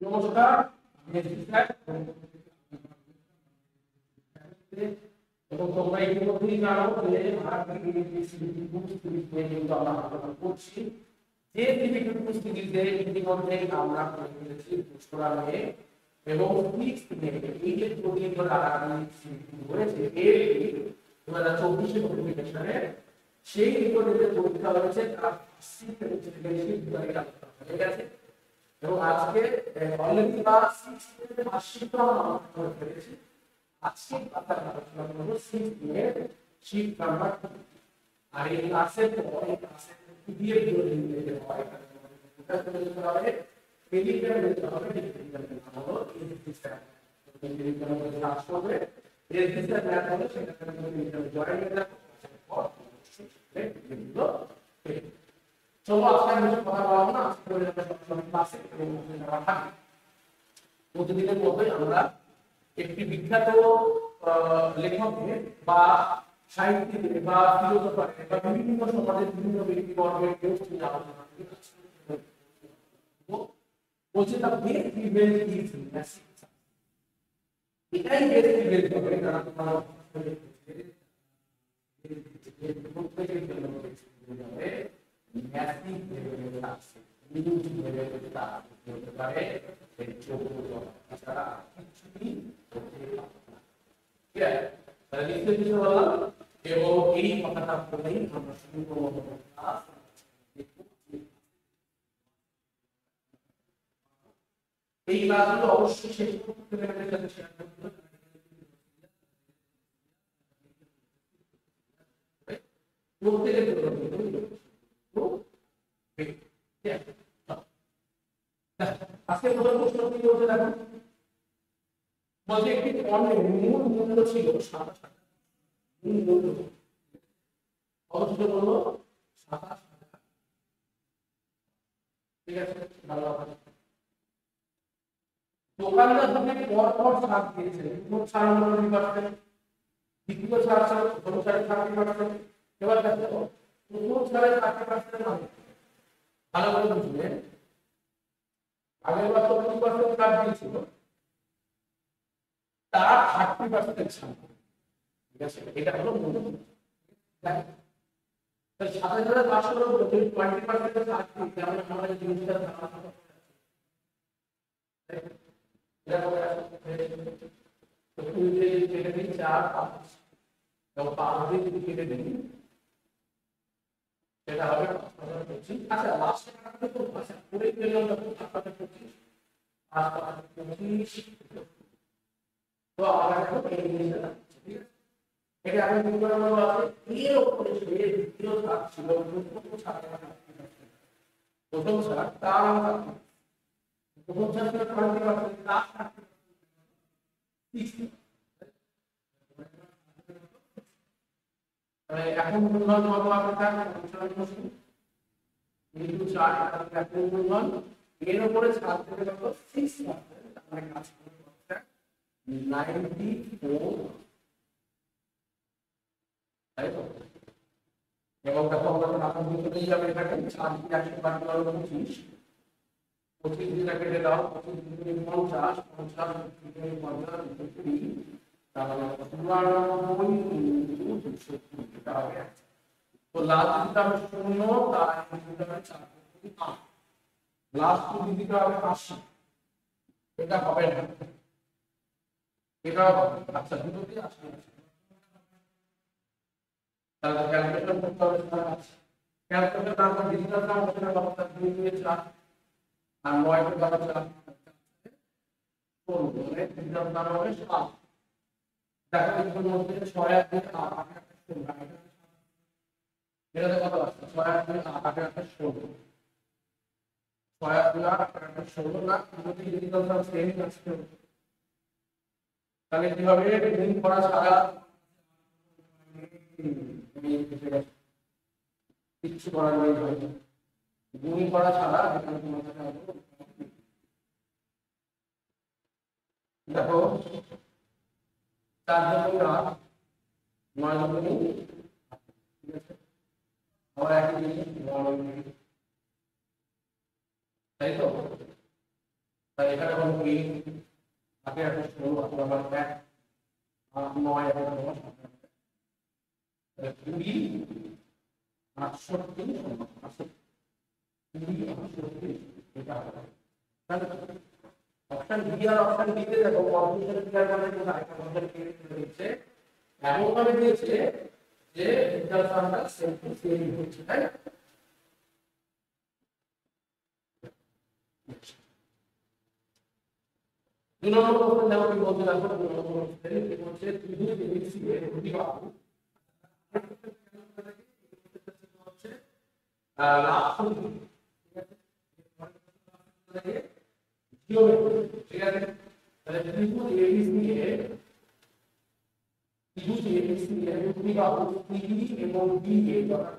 নমস্কার, আমি SP sir. এবং তোমরা ইতিমধ্যেই জানো যে কিন্তু আমরা আলোচনা করছি যে সিভিক ইতিমধ্যে আমরা করে ফেলেছি ঘোষণা নিয়ে এবং এই যে প্রতিদিন হয়েছে এর 2024 নোটিফিকেশনে সেই রিপোর্টের পরীক্ষা হয়েছে তার হয়ে গেছে এবং আজকে অলরেডি ক্লাস 6 এর মাসিকটা আমরা করে ফেলেছি। আজকে আমরা আলোচনা করব 6 এর শীট নাম্বার 2। আর এই ক্লাসের পরে ক্লাসের পিডিএফ গুলো নিতে হয় এটা করতে হবে টেলিগ্রামে দিতে হবে। টেলিগ্রামে নাম হলো এসডিস্টার। টেলিগ্রামে কাজ করবে এসডিস্টার ম্যাথ হলো সেটা টেলিগ্রামে জয়েন করে রাখো। চলো আজকে আমি কথা বলবো না, আজকে করে যাবে সবসময় ক্লাসে এবং আমরা থাকি প্রতিদিনের মতোই আমরা একটি বিখ্যাত লেখকের বা সাহিত্যিকের বা ফিলোসফারের বা বিভিন্ন সমাজের বিভিন্ন ব্যক্তিবর্গের পোস্ট নিয়ে আলোচনা করি। বলছে the best event is massive. এটাই বেস্ট ইভেন্ট হবে যারা তোমরা প্রত্যেকের জন্য ম্যাসিভ লেভেলে আছে, নিউজ লেভেলে তা হতে পারে এই যোগ্য যারা কিছুই করতে পারে না। ঠিক আছে, তাহলে নিশ্চয়ই কিছু বললাম এবং এই কথাটা বলেই আমরা শুরু করব ক্লাস। এই ক্লাসগুলো অবশ্যই শেষ করতে লেভেলের সাথে শেয়ার করতে হবে। প্রত্যেকের জন্য আজকে প্রথম প্রশ্ন কি বলছে দেখো, বলছে একটি পণ্যের মূল মূল্য ছিল 27 টাকা। মূল মূল্য কত ছিল বললো? 27 টাকা। ঠিক আছে, ভালো কথা। দোকানদার থেকে পর পর ছাড় দিয়েছে। প্রথম ছাড় হলো 20%, দ্বিতীয় ছাড় ছিল প্রথম ছাড়ে 30%। এবার দেখো প্রথম ছাড়ে 30% মানে ভালো করে বুঝবে, আগের বার তো 20% ছাড় দিয়েছিল, তার 30% ছাড়। ঠিক আছে, এটা হলো মূল। তাহলে 7500 এর উপরে 20% ছাড় দিতে আমরা আমাদের জিনিসটা ধারণা করতে এটা করে আসলে তো তুই যে কেটে দিন 4 5 এবং 5 দিয়ে কেটে দিন সেটা হবে 5025। আচ্ছা লাস্ট টাকাটা তো আচ্ছা পুরো পেলাম তখন 5025 5025। তো আমরা এখন এই জিনিসটা ঠিক আছে, এটা আমি কি করে বলবো আছে এর উপরে যে দ্বিতীয় ছাড় ছিল প্রথম ছাড় তার প্রথম ছাড় ছিল 20% তার 60। মানে এখন মূলধন কত আছে তার ইনটু 4 এখন মূলধন এর উপরে ছাড় থেকে কত 6%। তাহলে কাজ করতে 94। তাই তো এবং দেখো আমরা এখন ভিতরেই যাবে এটাকে 4 দিয়ে 100 বাদ দিলে 25। 25 দিয়ে কেটে দাও, 25 দিয়ে 50 50 দিয়ে 50 তাহলে 92 270 টাকা হবে। তো লাস্ট দিতে হবে 0, তার দিতে হবে 4 8। লাস্ট দিতে হবে 80। এটা হবে না, এটা হবে। আচ্ছা দুটো দিয়ে 80 তাহলে ক্যালকুলেশন করতে হবে। ক্যালকুলেশন তারপর ডিজিটাল নাম হচ্ছে কত 2 দিয়ে 4 আর 9 কে দ্বারা 4 করব মানে ডিজিটাল নাম হবে 7। দেখো এর মধ্যে 6 আর 2 8 এটা কত আসছে 6 আর 2 8 16। 6 আর 2 8 16 না যদি ডিজিটাল নাম সেম আসছে তাহলে কি হবে গুণ করা ছাড়া কিছু করার নেই ভাই, গুণ করা ছাড়া এখানে তোমার কাছে দেখো 4 দুগুণ 8 9 দুগুণ ঠিক আছে আবার একই জিনিস 9 তাই তো তাই এখানে হলো কি আগে একটা 16 আছে আবার 1 আর 9 আর 10 তাহলে 20 68 এটা হবে তাহলে অপশন বি আর অপশন ডি তে দেখো কম্পিউটার ক্লিয়ার করে কিন্তু আরেকটা অপশন ক্লিয়ার দিয়েছে এমন ভাবে দিয়েছে যে ইন্টারফারেন্সটা সেম টু সেম হচ্ছে তাই না 2 নম্বর প্রশ্ন দেখো কি বলতে লাগবে 2 নম্বর প্রশ্নে কি বলছে ত্রিভুজ ABC এর প্রতিবাহু হচ্ছে লাভ জিওমেট্রি ঠিক আছে তাহলে ত্রিভুজ ABC এর প্রতিবাহু CD এবং BA যথা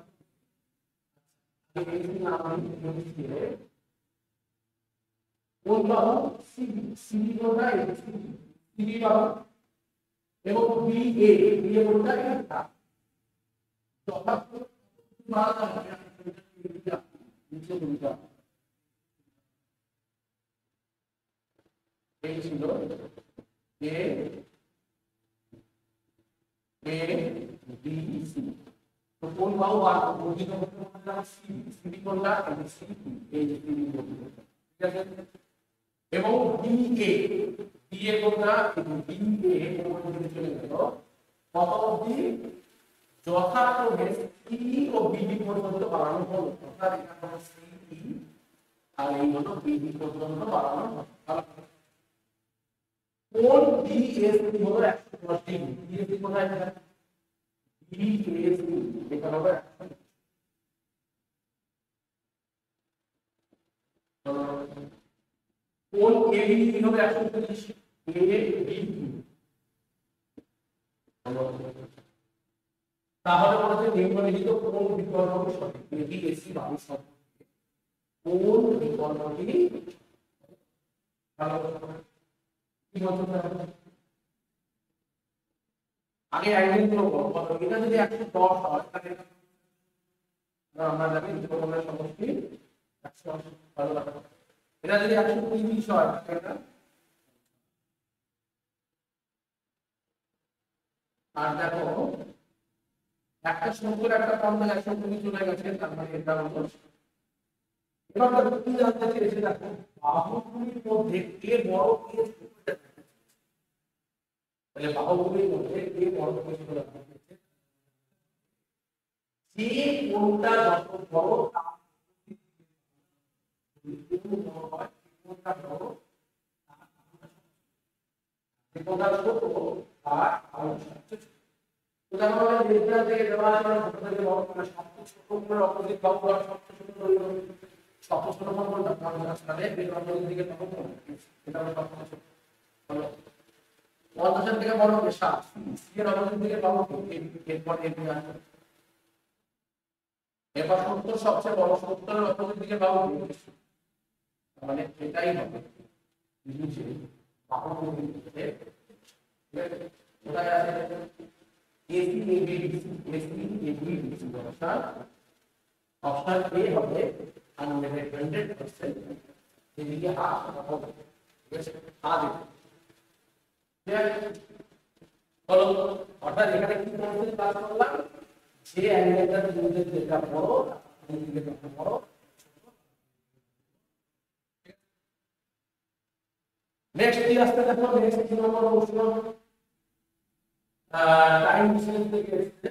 ABC নাম ABC এর কোন বাহু CD কোনটা CD বাহু এবং BA কোনটা এটা যথার্থ মান হবে নিচে দুইটা এই ছিল ABC তো কোন বাহু বার বর্ধিত করতে বললাম CD কোনটা এই যে CD ঠিক আছে এবং BA কোনটা BA কোন দিকে চলে গেল কত অবধি যথাক্রমে CD ও BD পর্যন্ত বাড়ানো হলো অর্থাৎ এখানে হলো CD আর এই হলো BD পর্যন্ত বাড়ানো হলো কোন BAC হলো 110 ডিগ্রি BAC কোথায় আছে BAC এটা হবে কোন ABD হবে 130 ABD তাহলে বলতে নিম্নলিখিত কোন বিকল্পটি সঠিক ABAC বাহু সম্পর্কে কোন বিকল্পটি ভালো কি বলতে আগে আইডেন্টি করব এটা যদি 110 হয় তাহলে আমরা জানি বিকল্পের সমষ্টি 180 ভালো লাগে এটা যদি 130 হয় তাহলে আর দেখো একটা 70 একটা কম থেকে 120 চলে গেছে তার মানে এটা হলো এবার দেখো কি জানতে চেয়েছে দেখো বাহুগুলির মধ্যে কে বড় কে ছোট তাহলে বাহুগুলির মধ্যে কে বড় কে ছোট জানতে চেয়েছে যে কোনটা যত বড় তার বড় হয় কোনটা বড় তার কোনটা ছোট তার সবচেয়ে উদাহরণ বিজ্ঞান থেকে দেওয়া আছে সবথেকে বড় কোন সবচেয়ে ছোট কোন অপোজিট বাহু আর সবচেয়ে ছোট সবচেয়ে ছোট কোনটা আমরা সাথে এই অপোজিট দিকে পাবো এটা হলো সবচেয়ে ছোট হলো 50 থেকে বড় হবে 7 সি এর অপোজিট দিকে পাবো এরপর এর আসবে এবার 70 সবচেয়ে বড় 70 এর অপোজিট দিকে পাবো মানে এটাই হবে নিচে বাহু দিকে ঠিক আছে কোথায় আছে AC ABD অপশন এ হবে আনলিমিটেড 100% এদিকে হাফ হবে ঠিক আছে হাফ বলো অর্থাৎ এখানে কি বলতে ক্লাস করলাম যে অ্যাঙ্গেলটা দুইদের যেটা বড় তার দিকে যত বড় নেক্সট কি আসছে দেখো নেক্সট কি নম্বর প্রশ্ন টাইম ডিসটেন্স থেকে এসেছে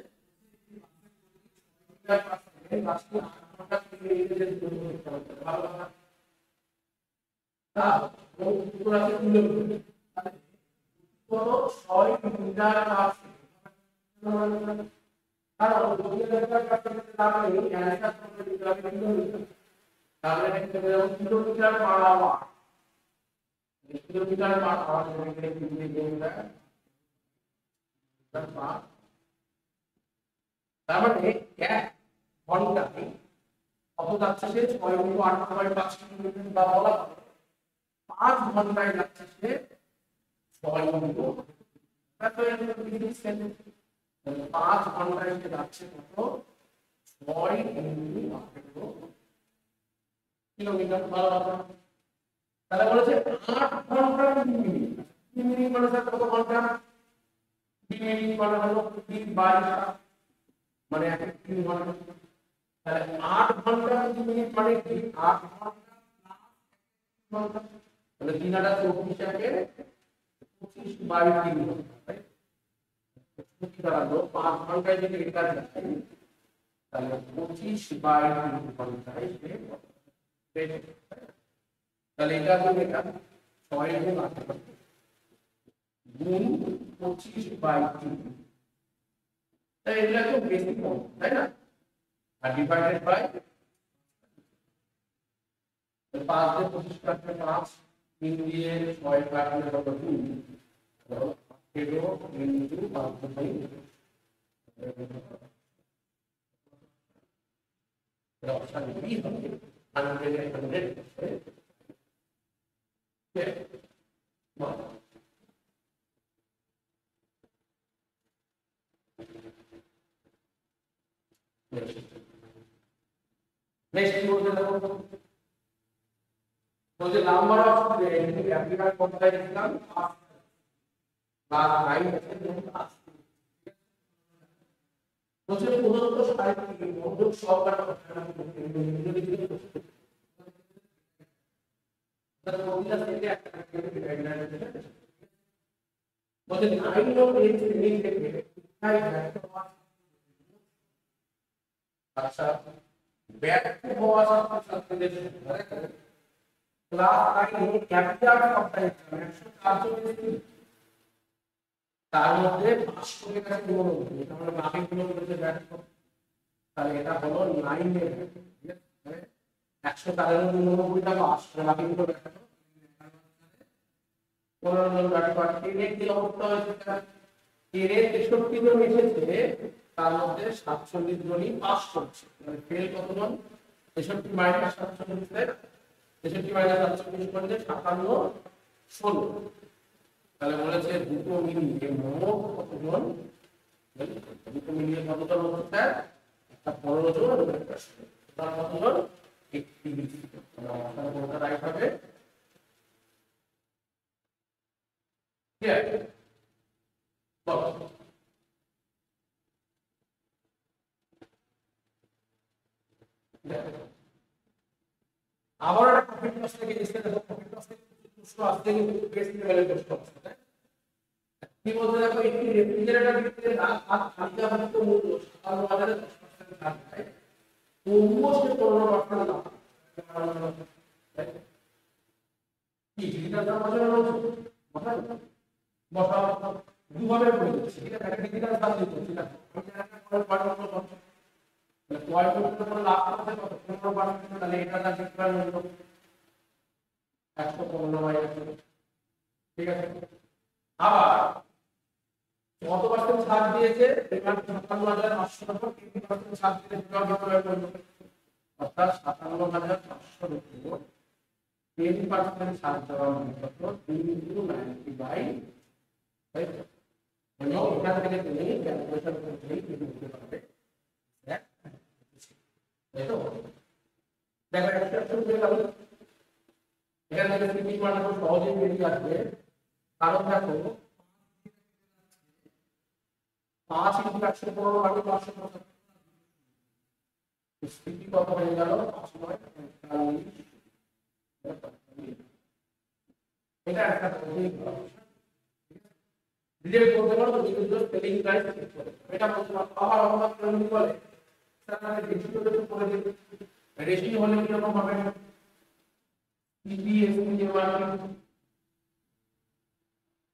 লাস্টে 8 ঘন্টা থেকে এসে ভালো কথা তা কোন পুরো আছে কিলোমিটার তাহলে কত 6 মিটার পার সেকেন্ড কারণ যদি একটা কাটতে তাহলে অ্যানসার করতে দিতে হবে কিলোমিটার তাহলে এটা হবে kilometre per hour kilometre per hour এখানে কিলোমিটার তার মানে 1 ঘন্টায় কত যাচ্ছে সে 6.8/5 কিলোমিটার বা বলা 5 ঘন্টায় যাচ্ছে সে 6 কিলোমিটার তাহলে 5 ঘন্টায় সে যাচ্ছে কত 6 কিলোমিটার ভালো কথা তাহলে বলেছে 8 ঘন্টা 3 মিনিট। 3 মিনিট মানে স্যার কত ঘন্টা? 3 মিনিট মানে হলো 3/7 মানে 3 ঘন্টা। তাহলে 8 ঘন্টা 3 মিনিট মানে কি? 8 ঘন্টা ঘন্টা তাহলে 3/8 একে 25/3 ঘন্টা, তাই? কি দাঁড়ালো? 5 ঘন্টায় যদি এটা যায় তাহলে 25/3 ঘন্টায় সে পেয়ে যাবে। তাহলে এটা কি? এটা 6 গুণ 8 গুণ 25/3, তাই এটা খুব বেশি কম, তাই না? আর ডিভাইডেড বাই 5 দিয়ে 25 কাটলে 5, 3 দিয়ে 6 কাটলে কত? 2, 18 ইনটু 5/3 এটা অপশন বি হবে 100 নেক্সট কি বলতে দেখো, বলছে নাম্বার অফ স্টুডেন্ট অ্যাপ্লিকার কোনটায় দিলাম ক্লাস 9 আছে ক্লাস, বলছে প্রদত্ত সাহিত্যে মধ্যক সহকারে বলছে 9 ও 8 শ্রেণী থেকে শিক্ষায় ব্যর্থ হওয়া, আচ্ছা ব্যর্থ হওয়া ছাত্রছাত্রীদের ক্লাস 9 এ ক্যাপিটাল সপ্তাহে 144 দিন, তার মধ্যে 500 এর কাছে নিম্নবর্তী, এটা মানে বাকি গুলো বলতে ব্যর্থ, তাহলে এটা হলো 9 এর, ঠিক আছে? 193 টা পাস, বাকি গুলো ব্যর্থ। 15 জন ব্যর্থ। আর ট্রেনের কি অবস্থা হয়েছে? ট্রেনে 63 জন এসেছে, তার মধ্যে 47 জনই পাস করছে, মানে ফেল কতজন? 63 মাইনাস 47, 63 মাইনাস 47 করলে 57 16, তাহলে বলেছে দুটো মিলিয়ে মোট কতজন? দুটো মিলিয়ে কতজন হচ্ছে স্যার? একটা 15 জন আর একটা 16, তার কতজন? 31। তাহলে অপশন কোনটা রাইট হবে? ক্লিয়ার? বলো। আবার একটা প্রফিট লস থেকে এসে দেখো, প্রফিট লস থেকে প্রশ্ন আসছে কিন্তু বেস লেভেলের প্রশ্ন আসছে, তাই? কি বলতে দেখো, একটি রেফ্রিজারেটর বিক্রিতে তালিকাভুক্ত মূল্য 57,010% ছাড় দেয়, তবুও সে 15% লাভ করে। কি ডিজিটাল দাম বসাও দুভাবে করে দিচ্ছি, ঠিক আছে? একটা ডিজিটাল দাম দিচ্ছি, ঠিক আছে? আমি একটা করে পারবো না, তাহলে কয় করতে করে লাভ করতে কত? 15%, তাহলে এটা দাম বিক্রয় মূল্য 115/100, ঠিক আছে? আবার কত পার্সেন্ট ছাড় দিয়েছে? এখানে 57,500 উপর 3% ছাড় দিলে বিক্রয় মূল্য, অর্থাৎ 57,500 উপর 10% ছাড় দেওয়া মানে কত? 2 × 90/, তাই তো? এবং এখান থেকে তুমি ক্যালকুলেশন করলেই তুমি দিতে পারবে, তাই তো? দেখো একটা শুরু করে গেল, এখান থেকে তুমি কি মানে খুব সহজেই বেরিয়ে আসবে, কারণ দেখো 5 × 115 মানে 575, স্থিতি কত হয়ে গেল? 5 × 45, এটা একটা রিলেট করতে পারো, কিন্তু স্পেলিং রাইট ঠিক করে এটা বলতে পারো। আবার অন্য কেউ কি বলে স্যার আমি রেশিও তো করে দিই, রেশিও হলে কি রকম হবে? ইপিএসপি যে মানে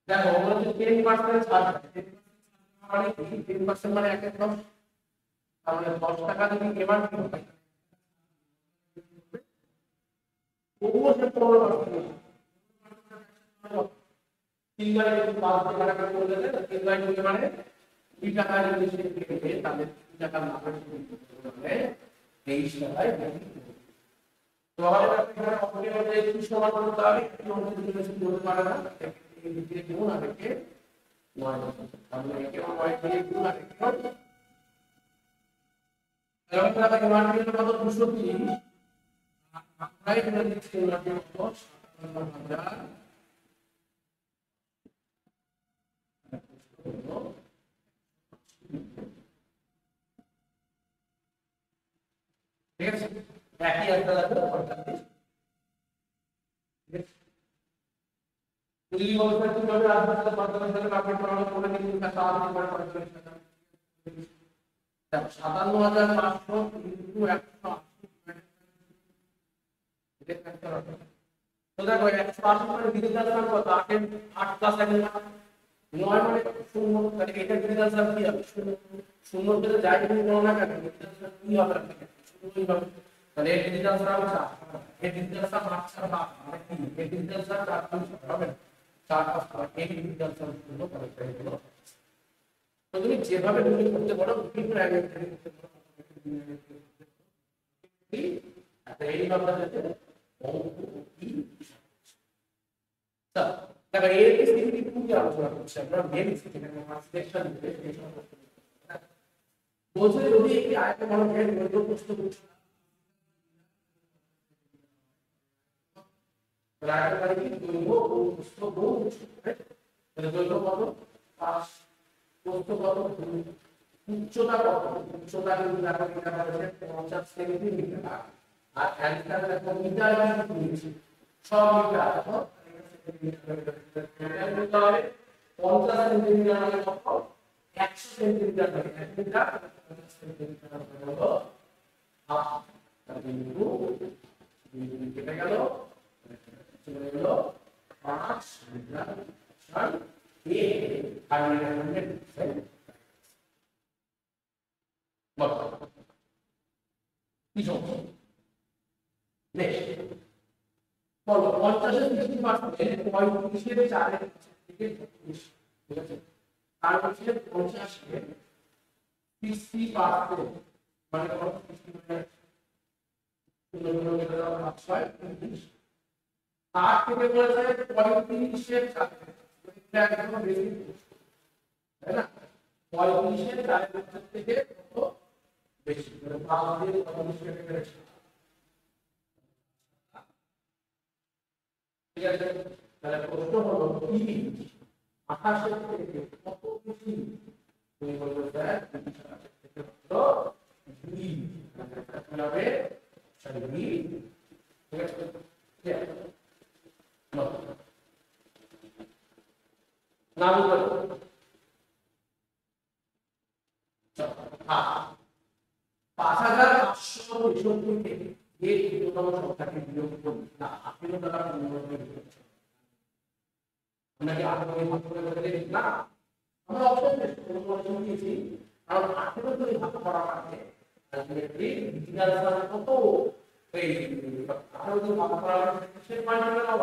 দেখো ওগুলো যে 10% ছাড় থাকে, মানে 10% মানে 1 10, তাহলে 10 টাকা যদি এমআরপি হয় তবুও সে 15%, তিনবারে যদি 5 দিয়ে ভাগ করে দেবে, তিনবারে যদি মানে 2 টাকা যদি সে পেয়ে, তাহলে 2 টাকা লাভের মানে 23 টাকায় বিক্রি করবে। তো আমাদের এখানে অপরের মধ্যে কি সমান করতে হবে? কি মধ্যে যদি বেশি করতে পারে না, এই দিকে গুণ আর একে 9, তাহলে একে 9 দিয়ে গুণ আর একে 9, এরকম ভাবে এমআরপি এর কত? 230, আমরা এখানে দিচ্ছি এমআরপি কত? ঠিক আছে, একই একটা লাগবে 45। দিল্লি অবস্থা কিভাবে আসবে তাহলে 45 সালে কাপড় পরানো করে কিন্তু টাকা আসবে 45 টাকা। 57,500 ইনটু 180, এটা একটা হবে। তো দেখো 180 মানে ডিজিটাল সাম কত? 8 প্লাস 1 9 মানে 0, তাহলে এটা ডিজিটাল সাম কি হবে? 0 থেকে যাই তুমি গণনা করবে ডিজিটাল সাম কি হবে? 0ই হবে। তাহলে এর ডিজিটাল সাম 4, এর ডিজিটাল সাম 8 4 8 মানে কি? এর ডিজিটাল সাম 4 5 হবে না, 4 5 এর ডিজিটাল সাম হলো কত হলো। তো তুমি যেভাবে তুমি করতে পারো বিভিন্ন অ্যাঙ্গেল থেকে করতে পারো। আচ্ছা এই নাম্বার হচ্ছে অঙ্ক কি? তা দেখো এর স্পেসিফিক কি আলোচনা করছি আমরা, মেন স্পেসিফিক ট্রান্সলেশন ডেফিনেশন করতে পারি। বলছে যদি একটি আয়তঘনকের দৈর্ঘ্য প্রস্থ আয়তঘনকের দৈর্ঘ্য ও প্রস্থ বহু তাহলে দৈর্ঘ্য কত? 5, প্রস্থ কত? উচ্চতা কত? উচ্চতা কিন্তু দেখো এটা বলেছে 50 সেন্টিমিটার, আর অ্যান্সার দেখো মিটার কিন্তু নিয়েছে, 6 মিটার। দেখো মিটার করতে হবে 50 সেন্টিমিটার মানে কত? 100 সেন্টিমিটার মানে 1 মিটার, 50 সেন্টিমিটার মানে হলো হাফ। তাহলে কিন্তু কেটে গেল, চলে গেল 5 মিটার সমান a আর 100%। কি সমস্যা? নেক্সট বলো 50 এর 60% 35 এর 4 এর থেকে 36, ঠিক আছে? আর হচ্ছে 50 এর 60% মানে কত? 60 মানে 8 থেকে বলেছে 35 এর 4, এটা একদম বেশি, তাই না? 35 এর 4 থেকে কত বেশি, মানে 5 দিয়ে 35 কেটে গেছে, ঠিক আছে? তাহলে প্রশ্ন হলো কি 28 থেকে কত বেশি? তুমি বলবে স্যার 28 থেকে কত 2, তাহলে হবে 2, ঠিক আছে? না বলবো হ্যাঁ 5563 থেকে এই ক্ষুদ্রতম সংখ্যাকে বিয়োগ করি না 18 দ্বারা আমরা কি 18 ভাগ করে বদলে না, আমরা অপশন দিয়েছি কারণ 18 দিয়ে ভাগ করা মানে আলটিমেটলি ডিজিটাল সাম কত? এই 18 দিয়ে ভাগ করা মানে সে পয়েন্ট হলো না,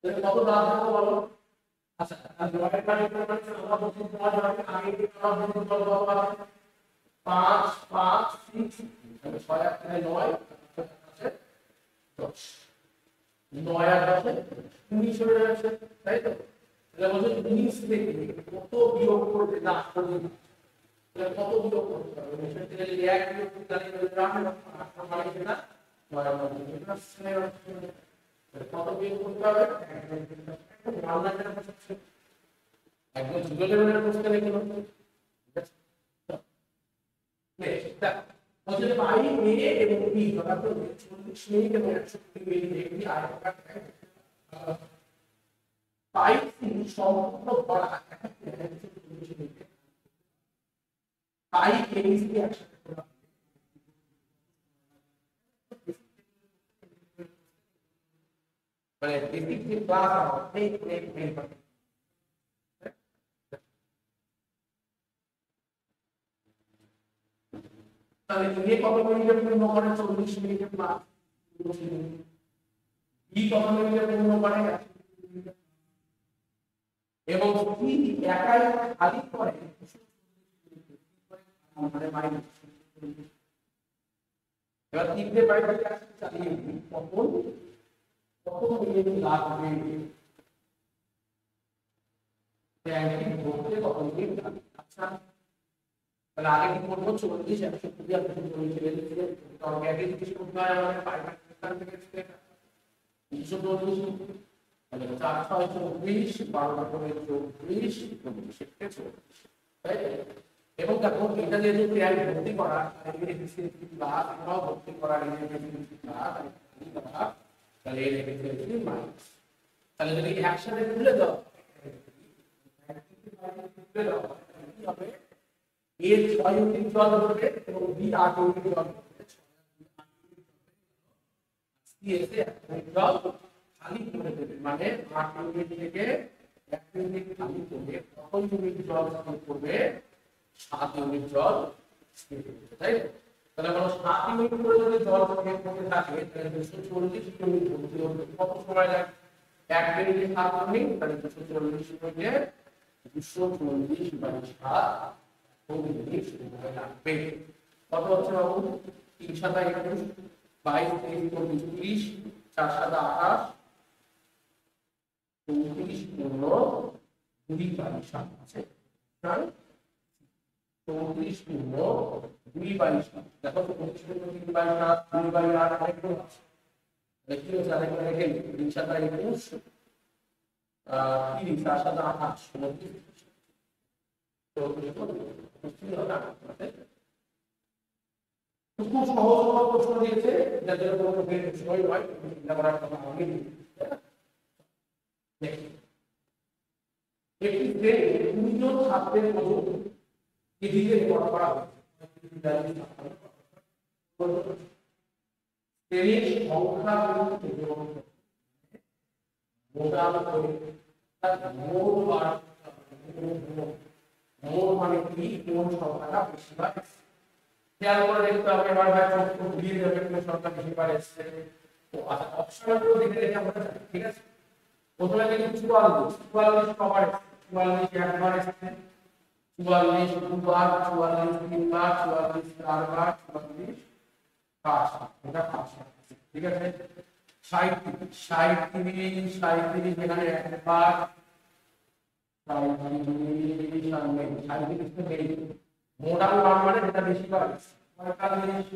তাহলে কত দাঁত হবে বলো? আচ্ছা আর নয়ের মানে আমরা বলছি তোমার জন্য আগে কি আমরা বলছি বলো 5 5 6, তাহলে 6 আর 9 আছে 10, 9 আর 10 19 হয়ে যাচ্ছে, তাই তো? তাহলে বলছে 19 থেকে কত বিয়োগ করবে না পর্যন্ত, তাহলে কত বিয়োগ করতে হবে? নিশ্চয়ই থেকে যদি 1 বিয়োগ করতে তাহলে গ্রামে আপনার মানে কিনা 9 আর 10 কত বিয়োগ করতে হবে? একদম জিরো লেভেলের প্রশ্ন লিখে নাও, ঠিক আছে? নেক্সট বলছে পাই এ এবং বি ধরাতে 40 মিনিট এবং 120 মিনিট একটি আয়তাকার পাই সি সম্পূর্ণ ভরা পাই এ বি সি একসাথে করা মানে বেসিক যে ক্লাস আছে এই তাহলে এ কত মিনিটে পূর্ণ করে? 40 মিনিটে প্লাস 20 মিনিট। বি কত মিনিটে পূর্ণ করে? 120 মিনিট। এবং সি একাই খালি করে মানে মাইনাস। এবার 3 দিয়ে বাইরে আসছে চালিয়ে দিই তখন কত মিনিট লাগবে? ব্যাংকিং করতে কত মিনিট লাগবে? আচ্ছা তাহলে আগে কি করবো? 40 120 আর 140 লেগে দিলে কারণ ব্যাংকিং কিছু করতে হয় আমাদের 5 থেকে 240 তাহলে 4 6 24 12 করে 24 24 থেকে 24 তাই এবং দেখো এটা যে ক্রিয়ায় ভর্তি করা আর এর এফিসিয়েন্সি প্লাস এটাও ভর্তি করা এর এফিসিয়েন্সি প্লাস তাহলে এর এফিসিয়েন্সি মাইনাস তাহলে যদি একসাথে তুলে দাও তুলে দাও কি হবে a 6 ইউনিট জল ধরবে এবং b 8 ইউনিট জল ধরবে সি এসে 1 ইউনিট জল খালি করে দেবে মানে 8 ইউনিট থেকে 1 ইউনিট খালি করে কত ইউনিট জল স্টোর করবে 7 ইউনিট জল স্টোর করবে তাই তাহলে আমরা 7 ইউনিট করে যদি জল স্টোর করতে থাকে তাহলে 240 ইউনিট ভর্তি হতে কত সময় লাগে 1 মিনিটে 7 ইউনিট তাহলে 240 মিনিটে 240 বাই 7 ইউনিট সময় লাগবে কত হচ্ছে বাবু 3 7 21 22 23 24 4 7 28 34 15 2 বাই 7 আছে তাই 34 15 2 বাই 7 দেখো 34 15 2 বাই 7 2 বাই 8 আরেকটু আছে দেখি হচ্ছে আরেকটু রেখে 3 7 21 30 4 7 28 29 তো খুব সহজ প্রশ্ন দিয়েছে যাদের কোনো বিষয় হয় এটা করার কথা আগে দেখি একটি ট্রেনে 2 জন ছাত্রের ওজন এদিকে রেকর্ড করা হয়েছে ট্রেনের সংখ্যা মোটাল করে মোট বার মোট মানে কি কোন সংখ্যাটা বেশি হয় খেয়াল করে দেখতে হবে এবার ভাই চোখ ঘুরিয়ে যাবে কোন সংখ্যা বেশি বার এসেছে তো আচ্ছা অপশনগুলো দেখে দেখে আমরা জানি ঠিক আছে প্রথমে দেখি 44 44 কবার এসেছে 44 একবার এসেছে 44 দুবার 44 তিনবার 44 চারবার 44 পাঁচবার এটা পাঁচবার ঠিক আছে 37 37 এখানে একবার 37 সামনে 37 তো বেশি মোডাল মান মানে যেটা বেশি বার 45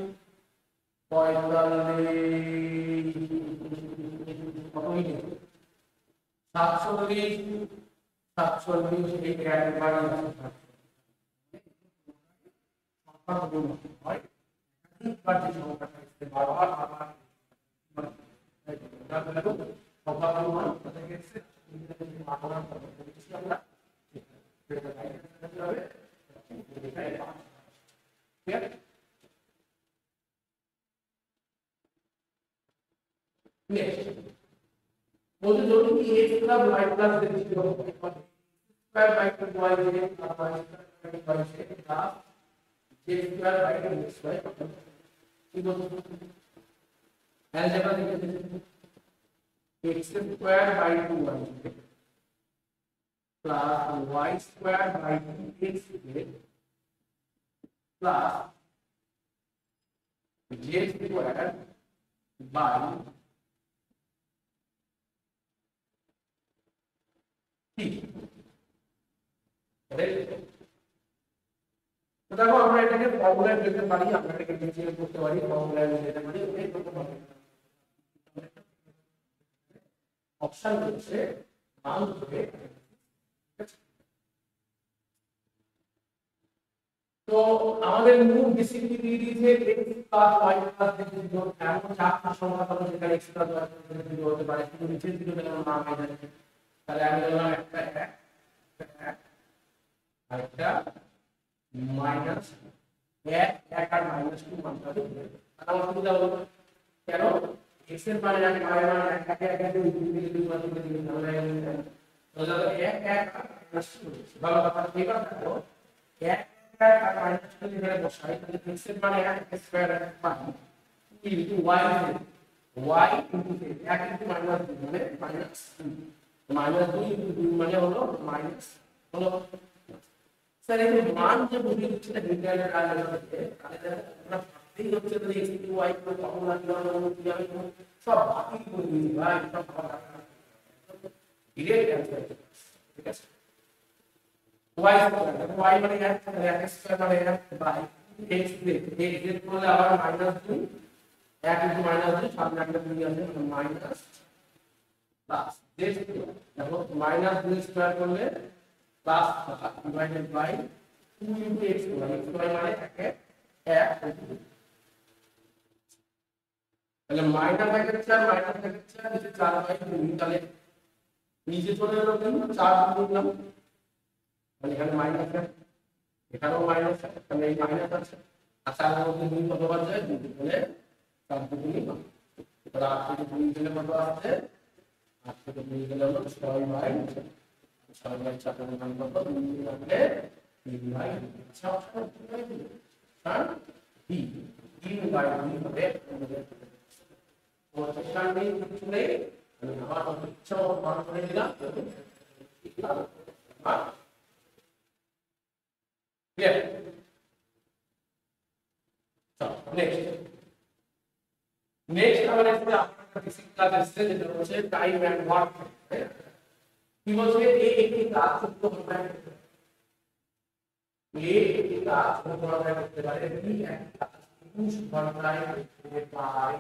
কতই নেই 47 47 এই একবার সংখ্যা গুণ হয় একবার যে সংখ্যাটা আসছে বারবার বারবার এটা হলো সংখ্যা গুণ কত গেছে আমরা এটা গাইড হবে ক্লিয়ার নেক্সট বলতে যদি কি x plus y plus z ছিল square by 2y z plus y square by y z plus z square by 2x কি বলতো অ্যালজেব্রা দেখে x square by 2y plus y square by 2x plus z square by তো দেখো আমরা এটাকে ফর্মুলায় লিখতে পারি আমরা এটাকে নিচে করতে পারি ফর্মুলায় লিখতে পারি এই করতে পারি অপশন হচ্ছে মান ধরে তো আমাদের মূল বেসিকলি দিয়ে দিয়েছে x plus y plus z এমন চারটি সংখ্যা পাবো যেখানে x plus y plus z হতে পারে কিন্তু নিচের দিকে যেমন নাম হয়ে যাচ্ছে তাহলে আমি বললাম একটা আরেকটা মাইনাস 1 আর মাইনাস 2 মানটা হবে আর আমরা কি দাও কেন x এর মানে আমি y এর মানে 1 1 2 2 মান করে দিই তাহলে তো যখন 1 1 মাইনাস 2 ভালো কথা এবার দেখো 1 আর মাইনাস 2 এখানে বসাই তাহলে x এর মানে 1 স্কয়ার মান into y into z 1 into minus 2 মানে মাইনাস 2 মাইনাস 2 ইনটু 2 মানে হলো মাইনাস হলো স্যার এই মান যে বুঝিয়ে দিচ্ছে না ডিটারমিনেন্ট আর হচ্ছে তাহলে আমরা ভাবতেই হচ্ছে যে x ইনটু y করে ফর্মুলা কিভাবে কি হবে সব বাকি করে দিই ভাই সব ডিরেক্ট অ্যান্সার ঠিক আছে y মানে 1 স্কয়ার মানে 1 বাই x করলে আবার -2 1 ইনটু -2 সামনে একটা 2 আছে মাইনাস প্লাস জে স্কয়ার দেখো মাইনাস জে স্কয়ার করলে plus divided by 2 into x square মানে 1 তাহলে মাইনাস 1/4 নিচে 4/2 তাহলে নিচে চলে এলো কিন্তু 4 লিখলাম মানে এখানে মাইনাস আছে এখানেও মাইনাস আছে তাহলে এই মাইনাস আছে আর 4 এর মধ্যে 2 কতবার যায় 2 তাহলে 4 2 নিলাম তাহলে 8 থেকে 2 দিলে কত আসছে 8 থেকে 2 দিলে হলো 6/4 এর মান কত 2 মানে 3/2 আচ্ছা হ্যাঁ d 3/2 হবে और सेक्शन में कुछ नहीं हमारा पिक्चर और मान पड़ेगा क्लियर चलो नेक्स्ट हमारे इसमें आपका बेसिक क्लास से जो है टाइम एंड वर्क কি বলছে এই একটি কাজ ছোট করতে এই একটি কাজ ছোট করতে পারে কি একটি কাজ 20 ঘন্টায় করতে পারে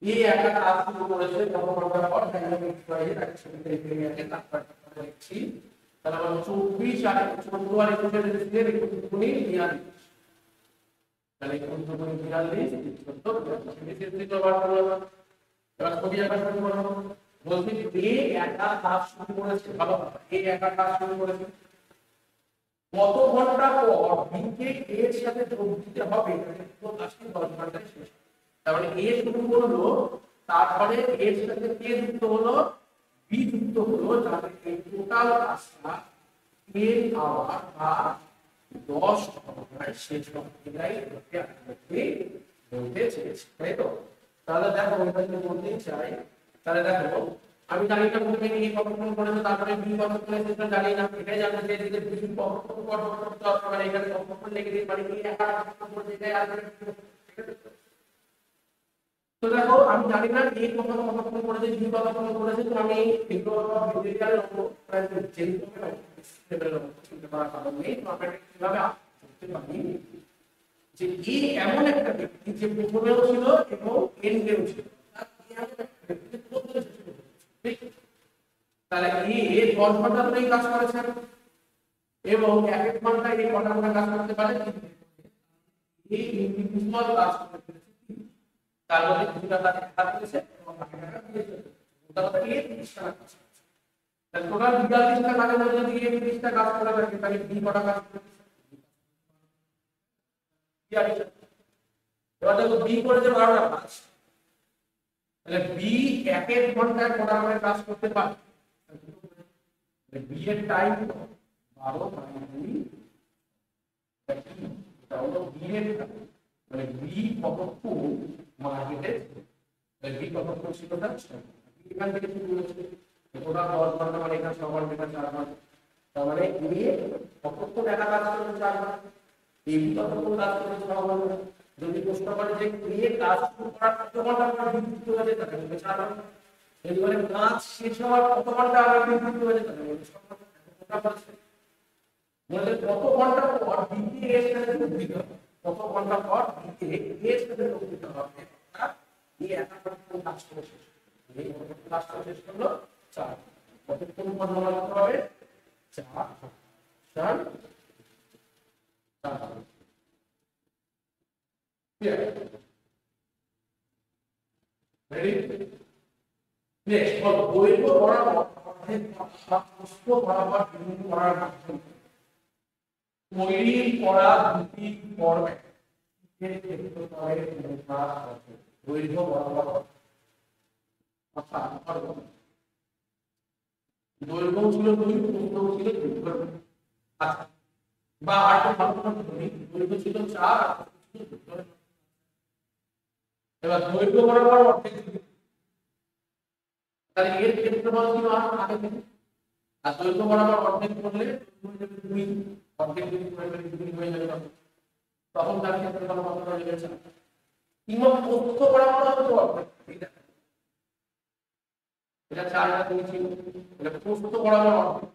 ये একটা কাজ শুরু করেছে কত ঘন্টা পর ডাইনামিক প্রজেক্ট একসাথে এরিয়াকে তারপর লিখছি তাহলে আমরা 24 আর 14 আর 21 দিয়ে লিখুনি 42 তাহলে 42 14 14 বার করব এবার ছবি আঁকা শুরু করব বলছি এই একটা কাজ শুরু করেছে ভালো কথা এই একটা কাজ শুরু করেছে কত ঘন্টা পর বিকে এর সাথে যোগ দিতে হবে তো কাজটি 10 ঘন্টায় শেষ তাহলে a শুরু করলো তারপরে এর সাথে কে যুক্ত হলো বি যুক্ত হলো তাহলে এই টোটাল কাজটা 10 আওয়ার বা 10 ঘন্টায় শেষ হবে এটাই আপনাকে বলতে চেয়েছি তাই তো তাহলে দেখো এটা যদি বলতে চাই তাহলে দেখো আমি জানি না প্রথমে a কতক্ষণ করেছে তারপরে b কতক্ষণ করেছে সেটা জানি না এটাই জানতে চাই যে b কতক্ষণ করতে হবে মানে এখানে কতক্ষণ লেগে দিতে পারি কি একা কতক্ষণ করে এটাই আসবে তো দেখো আমি জানি না এই কতক্ষণ করেছে বি কতক্ষণ করেছে তো আমি এগুলো ভিডিওতে লক্ষ্য প্রায় চেঞ্জ করব লেভেল চিন্তা করার কারণ নেই তো আমরা কিভাবে করতে পারি যে ই এমন একটা ব্যক্তি যে প্রথমেও ছিল এবং এন্ডেও ছিল তাহলে এই 10 ঘন্টা ধরে কাজ করেছে এবং এক এক ঘন্টায় এই কটা করে কাজ করতে পারে এই ইন্ডিভিজুয়াল কাজ করতে তার মধ্যে কিছুটা কাজ করেছে এবং বাকিটা দিয়েছে তাহলে এই 30 টা কাজ তাহলে টোটাল 42 টা কাজের মধ্যে দিয়ে 30 টা কাজ করে থাকে তাহলে বি কটা কাজ করেছে এবার দেখো বি করেছে 12 টা কাজ তাহলে বি এক এক ঘন্টায় কটা করে কাজ করতে পারে বি এর টাইম 12 বাই 2 এটা হলো বি এর মানে বি কতক্ষণ মার্কেটে তাহলে বি কতক্ষণ ছিল না এখান থেকে শুরু হয়েছে ওটা 10 ঘন্টা মানে এখানে 6 ঘন্টা 4 ঘন্টা তার মানে এ কতক্ষণ একা কাজ করে 4 ঘন্টা এই বি কতক্ষণ কাজ করে 6 ঘন্টা যদি প্রশ্ন করে যে এ কাজ শুরু করার কত ঘন্টা পর বিদ্যুৎ হয়ে যেতে পারে 4 ঘন্টা এবারে কাজ শেষ হওয়ার কত ঘন্টা আগে বিদ্যুৎ হয়ে যেতে পারে 6 ঘন্টা বলে কত ঘন্টা পর বিদ্যুৎ এর সাথে যোগ দিতে হবে কত ঘন্টা পর বিদ্যুৎ এর সাথে যোগ দিতে হবে এই একা কতক্ষণ কাজ করে শেষ এই কতক্ষণ কাজ করে শেষ হলো 4 কতক্ষণ পর মনে রাখতে হবে 4 4 Ready? Next, দৈর্ঘ্য বরাবর অর্ধেক বা প্রস্থ বরাবর বিন্দু করার মাধ্যমে তৈরি করা দুটি ফরম্যাট এর ক্ষেত্রফলের অনুপাত কত দৈর্ঘ্য বরাবর অর্থাৎ দৈর্ঘ্য ছিল 2 প্রস্থ ছিল 2 আচ্ছা বা আর ভালো করে ধরি দৈর্ঘ্য ছিল 4 আর প্রস্থ ছিল 2 এবার দৈর্ঘ্য বরাবর অর্ধেক তাহলে এর ক্ষেত্রফল ছিল আগে থেকে আর দৈর্ঘ্য বরাবর অর্ধেক করলে 2 অর্ধেক যদি করে 2 হয়ে যাবে তখন তার ক্ষেত্রফল কত হয়ে যাবে কিংবা প্রস্থ বরাবর হতো অর্ধেক এটা 4 টা তুমি ছিল এটা প্রস্থ বরাবর অর্ধেক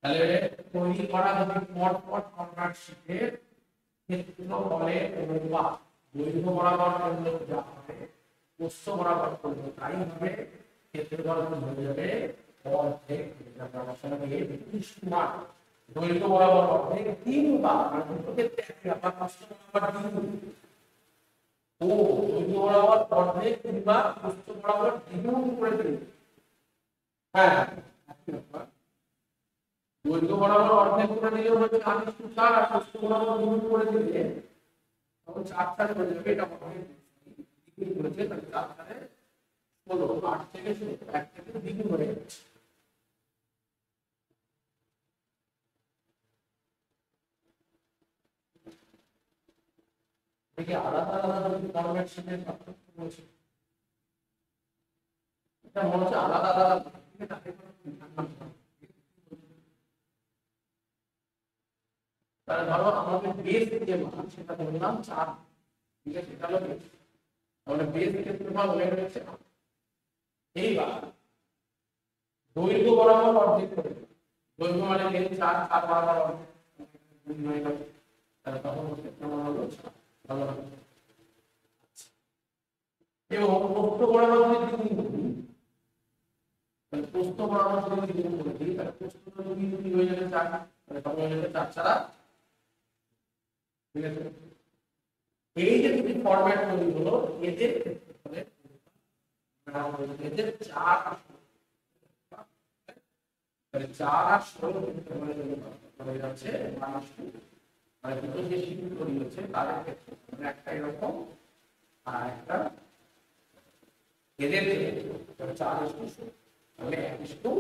তাহলে তৈরি করা যদি পরপর ফরম্যাট শিটে ক্ষেত্রফলের অনুপাত দৈর্ঘ্য বরাবর করলে যা হবে প্রস্থ বরাবর করলে তাই হবে। ক্ষেত্রফল হয়ে যাবে অর্ধেক, আমরা আলোচনা দিয়ে 20 বার দৈর্ঘ্য বরাবর অর্ধেক 3 বার, মানে দুটো ক্ষেত্রে একই আবার প্রস্থ বরাবর 3 ও দৈর্ঘ্য বরাবর অর্ধেক 3 বার প্রস্থ বরাবর দ্বিগুণ করে দিন। হ্যাঁ দৈর্ঘ্য বরাবর অর্ধেক করে দিলে হচ্ছে 8:4 আর প্রস্থ বরাবর দ্বিগুণ করে দিলে তখন 4 হয়ে যাবে। এটা অর্ধেক দ্বিগুণ করেছে, তাহলে 4 হলো 8 থেকে 1 থেকে দ্বিগুণ হয়ে যাচ্ছে। দেখি আলাদা আলাদা যদি কনভেনশনের পার্থক্য বলছে, এটা মনে হচ্ছে আলাদা আলাদা। তাহলে ধরো আমাদের বেস যে মান সেটা ধরলাম 4, ঠিক আছে, এটা হলো বেস। তাহলে বেস ক্ষেত্রফল হয়ে রয়েছে। এইবার দৈর্ঘ্য বরাবর অর্ধেক করে, দৈর্ঘ্য মানে 4 বরাবর অর্ধেক হয়ে গেল, তাহলে তখন ক্ষেত্রফল হলো 4। এবং প্রস্থ বরাবর যদি দ্বিগুণ করি, তাহলে প্রস্থ বরাবর যদি দ্বিগুণ করে দিই, তাহলে প্রস্থ যদি হয়ে যাবে 4, তাহলে তখন হয়ে যাবে 4 ঠিক আছে। এই যে দুটি ফরম্যাট তৈরি হলো, এদের ক্ষেত্রফলে এদের 4 তাহলে 4 আর 16 ক্ষেত্রফলে হয়ে যাচ্ছে -2, মানে দুটো যে শিফট তৈরি হচ্ছে তাদের ক্ষেত্রে একটা এরকম আর একটা এদের ক্ষেত্রে 4:16, তাহলে 1:2,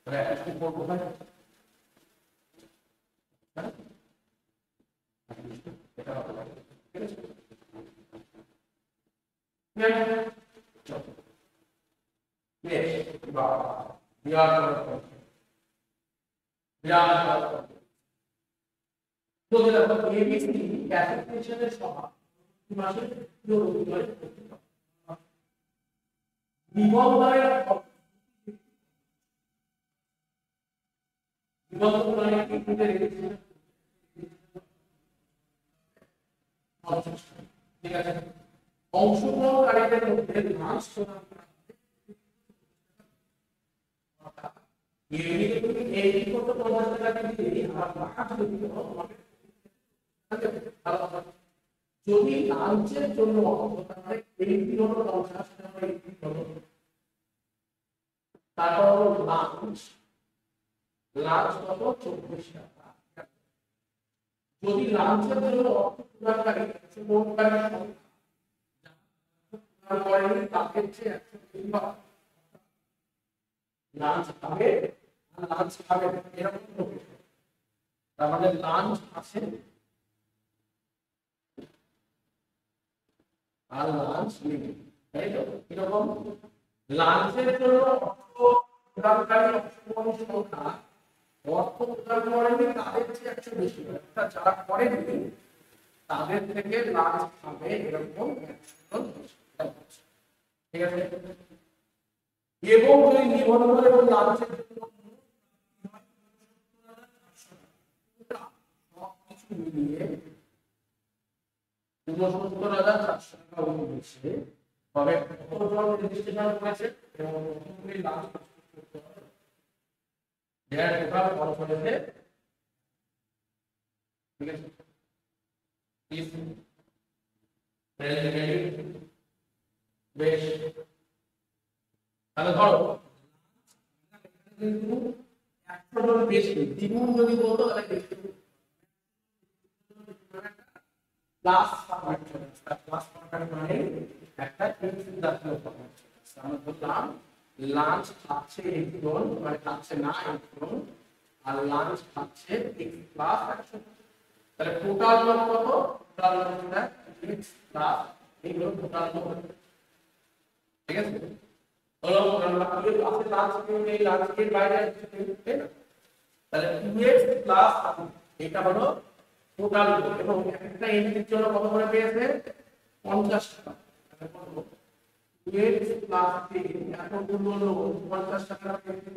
তাহলে 1:4 কোথায়? এটা হবে, ঠিক আছে। ঠিক আছে, অংশগ্রহণকারীদের মধ্যে লাঞ্চ প্রদান করা হবে। এই কত 50 টাকা দিয়ে আর লাখ যদি হবে, যদি লাঞ্চের জন্য তাহলে এই হলো 50 টাকা, এই হলো তারপর হলো লাঞ্চ কত 24 টাকা। যদি লাঞ্চের জন্য অর্থ প্রদানকারী অংশগ্রহণকারী তাদের চেয়ে 100 বেশি লাঞ্চ খাবে এরকম হবে। তার মানে লাঞ্চ আছে আর লাঞ্চ নেই, তাই তো? এরকম লাঞ্চের জন্য অর্থ প্রদানকারী অংশগ্রহণ সংখ্যা অর্থ প্রদান করেনি তাদের চেয়ে 100 বেশি, অর্থাৎ যারা করেনি তাদের থেকে লাঞ্চ খাবে এরকম 100 বেশি, ঠিক আছে। এবং যদি নিবন্ধন এবং লাঞ্চের জন্য সবকিছু মিলিয়ে ৬৯,৪০০ টাকা উঠেছে, তবে কতজন রেজিস্ট্রেশন করেছে এবং কতগুলি লাঞ্চ করতে হবে, এর টোটাল খরচ হয়েছে, ঠিক আছে। বেশ, তাহলে ধরো 100 জন বেশি দ্বিগুণ যদি বলতো তাহলে প্লাস ফরম্যাট চলে আসে। প্লাস ফরম্যাট মানে একটা ইনফিনিট জাতীয় ফরম্যাট চলে আসে। আমরা বললাম লাঞ্চ খাচ্ছে একজন, মানে খাচ্ছে না একজন, আর লাঞ্চ খাচ্ছে x প্লাস 100, তাহলে টোটাল লোক কত? টোটাল লোকটা x প্লাস এই হলো টোটাল লোক, ঠিক আছে। হলো আমরা কি আছে লাঞ্চ কে এই লাঞ্চ কে বাইরে আছে, তাই না? তাহলে 2x প্লাস এটা হলো টোটাল লোক, এবং একটা এন্ট্রির জন্য কত করে পেয়েছে? 50 টাকা। তাহলে কত? 2x প্লাস 3 এতগুলো লোক 50 টাকা পেয়েছে,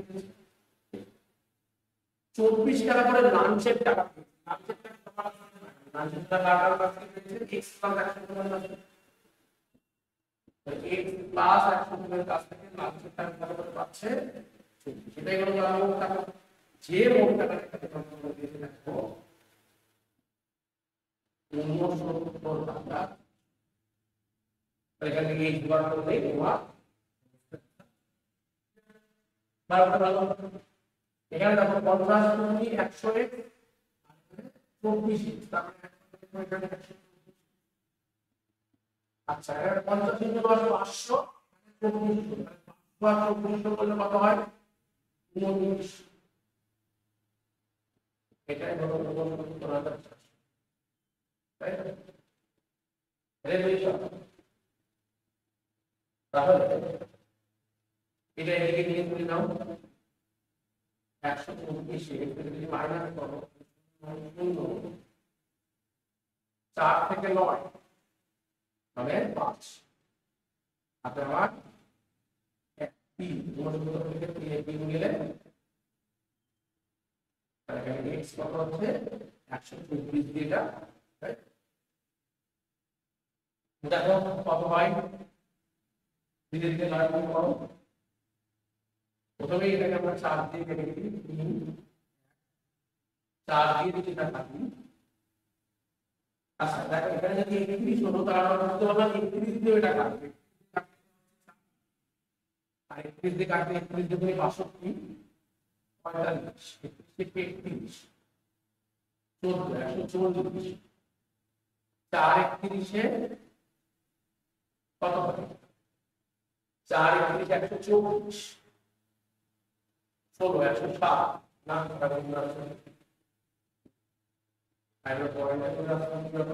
24 টাকা করে লাঞ্চের টাকা পেয়েছে। লাঞ্চের টাকা লাঞ্চটা কাটার কাছ থেকে পেয়েছে x প্লাস 100 আছে, তো x প্লাস 100 এর কাছ থেকে লাঞ্চটা কত পাচ্ছে, সেটাই হলো আমার মোট টাকা। যে মোট টাকাটা এখানে কত দিয়েছে দেখো 69 টাকা, এখানে থেকে x বার করলে তোমার বারোটা ভালো। এখানে দেখো 50 গুণি 100 এর 24 তারপরে এখানে 100। আচ্ছা এখানে 50 ইনটু 10 500 2400, 2400 করলে কত হয় 19। এটাই হলো 69,400, তাই না? এটাই বুঝছো? তাহলে এটা এদিকে নিয়ে চলে যাও 124 যদি মাইনাস করো 4 থেকে 9 মানে 5, হাতে আমার 3 থেকে 3 গেলে এখানে x কত হচ্ছে 124 দিয়ে এটা, দেখো কত হয় ধীরে ধীরে লাইন করো। প্রথমে এটাকে আমরা 4 দিয়ে কেটে দিই, 3 4 দিয়ে যদি এটা কাটি। আচ্ছা দেখো এখানে যদি 31 হতো তাহলে আমরা বুঝতে পারলাম 31 দিয়ে এটা কাটবে, আর 31 দিয়ে কাটলে 31 দিয়ে 62 45 থেকে 31 14 144 4 31 এ কত হবে 4 31 124 16 107 না এটা বন্ধ আছে আইলো পয়েন্টে করে আসলে কি করতে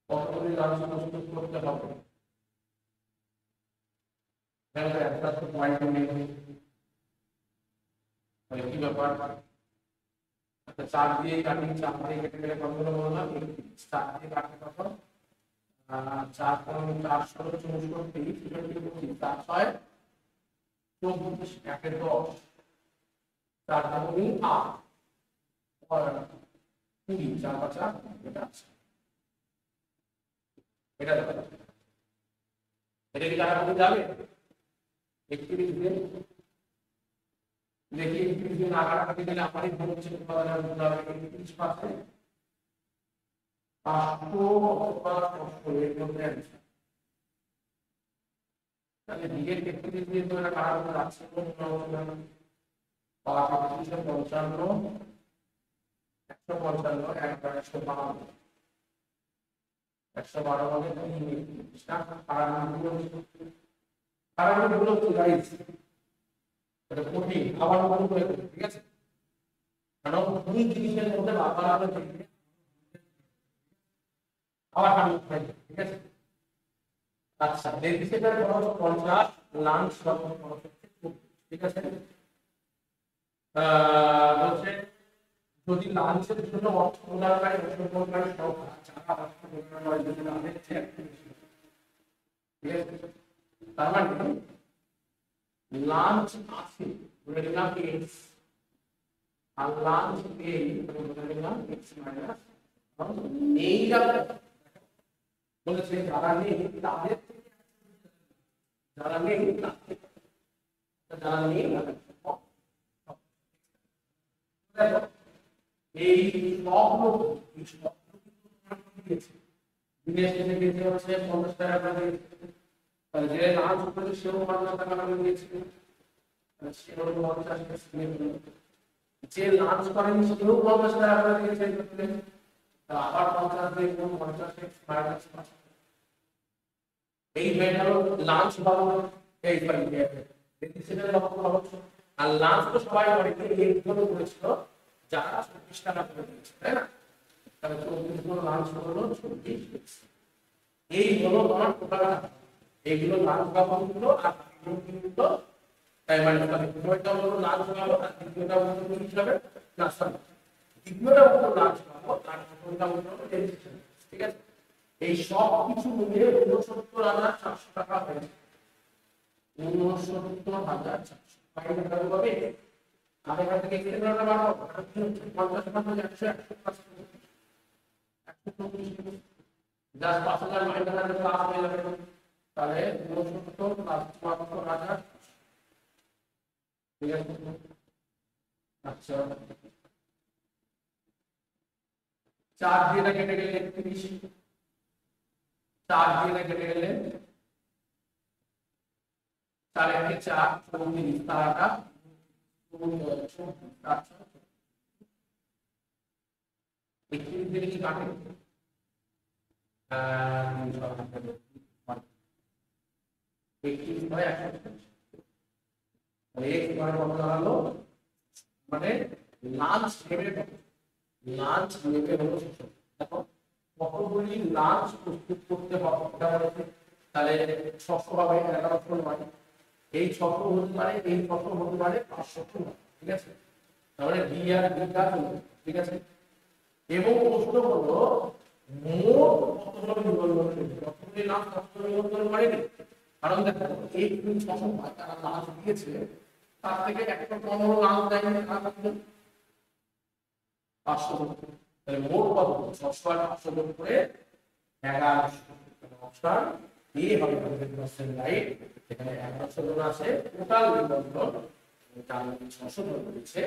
কতগুলি লাঞ্চ প্রস্তুত করতে হবে, তাহলে একটা তো পয়েন্ট নেই তাহলে কি ব্যাপার। আচ্ছা 4 দিয়ে কাটি, 4 দিয়ে কেটে গেলে কত হলো বললাম 4 দিয়ে কাটলে কত 4 4 4 64 64 4 6 24 1 এর 10 4 দুগুণে 8 আর 20 4 5 এটা আছে, এটা দেখো এটা কি কাটা করতে যাবে 31 দিয়ে দেখি 31 দিয়ে না কাটাকাটি দিলে আমারই ভুল হচ্ছে, উৎপাদনের ভুল হবে 31 পাশে 500 অথবা 600 এর মধ্যে আছে, তাহলে দিকে 31 দিয়ে তো এটা কাটা করতে যাচ্ছে কোন প্রবলেম 555 155 112 112 মানে 3 পারাগুলো কি গাইস এটা কঠিন আবার মনে করে ঠিক আছে, কারণ দুই জিনিসের মধ্যে বারবার আমরা দেখি আবার কাজ করতে ঠিক আছে। আচ্ছা বেবিসিটার খরচ 50 লাঞ্চ খরচ হচ্ছে 20 ঠিক আছে। বলছে যদি লাঞ্চের জন্য অর্থ প্রদানকারী অংশগ্রহণকারী সংখ্যা যারা অর্থ প্রদান করার জন্য তাদের চেয়ে একটু বেশি, ঠিক আছে। তার মানে লাঞ্চ আছে বলে দিলাম x আর লাঞ্চ এই বলে দিলাম x মাইনাস এই যাবে বলেছে যারা নেই তাদের থেকে যারা নেই যারা নেই এই সব দিয়েছে বিদেশ থেকে দিয়েছে হচ্ছে 50 টাকা করে দিয়েছে, তাহলে যে লাঞ্চ করে সেও 50 টাকা করে দিয়েছে, সেও 50 টাকা দিয়ে যে লাঞ্চ করেনি সেও 50 টাকা করে দিয়েছে, আবার 50 দিয়ে 50 মাইনাস 5 এই হয়ে গেল লাঞ্চ বাবু এই সরি রেজিস্ট্রেশনের লক্ষ্য খরচ। আর লাঞ্চ তো সবাই করে এই গুলো করেছিল যারা 24 টাকা করে দিয়েছে তাই না, তাহলে 24 গুলো লাঞ্চ হলো 24, এই হলো তোমার টোটাল এইগুলো লাঞ্চ বাবু গুলো আর এগুলো কিন্তু তাই মানে প্রথমটা হলো লাঞ্চ বাবু আর দ্বিতীয়টা হলো কি হিসাবে না সরি দ্বিতীয়টা হলো লাঞ্চ বাবু আর প্রথমটা হলো রেজিস্ট্রেশন, ঠিক আছে। এই সব কিছু মিলে 69,400 টাকা হয়েছে, 69,400 টাকা হবে আমি এখান থেকে এক্সটেন্ড করতে পারবো 50 100 জাস্ট 5000 মাইনাস 1000 প্লাস হয়ে যাবে তাহলে 69 প্লাস 74000 ঠিক আছে আচ্ছা 4 দিয়ে না কেটে গেলে 31 4 দিয়ে না কেটে গেলে 4 একে 4 34 তারাটা 31 দিয়ে কি কাটে মানে লাঞ্চ নেবে হলো দেখো কতগুলি লাঞ্চ প্রস্তুত করতে হবে তাহলে 600 ভাবে 1100 নয় এই 600 হতে পারে এই 600 হতে পারে 500 নয় ঠিক আছে তাহলে ডি আর বি কাজ ঠিক আছে এবং প্রশ্ন হলো মোট কতগুলো কতগুলি লাঞ্চ কতগুলো করে কারণ দেখো এই দুই সময় তারা লাঞ্চ দিয়েছে তার থেকে একটা কম লাঞ্চ দেয়নি তারা 500 তাহলে মোট কত 600 আর 500 যোগ করে 1100 অপশন এ হবে 100% রাইট এখানে 1100 জন আছে টোটাল নিবন্ধন তার মধ্যে 600 জন রয়েছে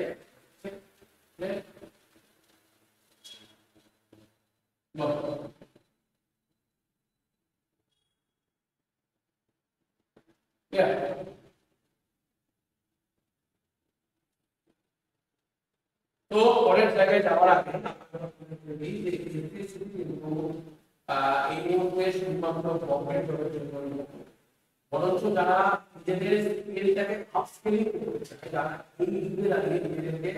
তো পরের জায়গায় যাওয়ার আগে এই মুহূর্তে শুধুমাত্র গভর্নমেন্ট বরঞ্চ যারা নিজেদের স্কিলটাকে আপস্কিলিং করতে চায় যারা এই দিকে দাঁড়িয়ে নিজেদেরকে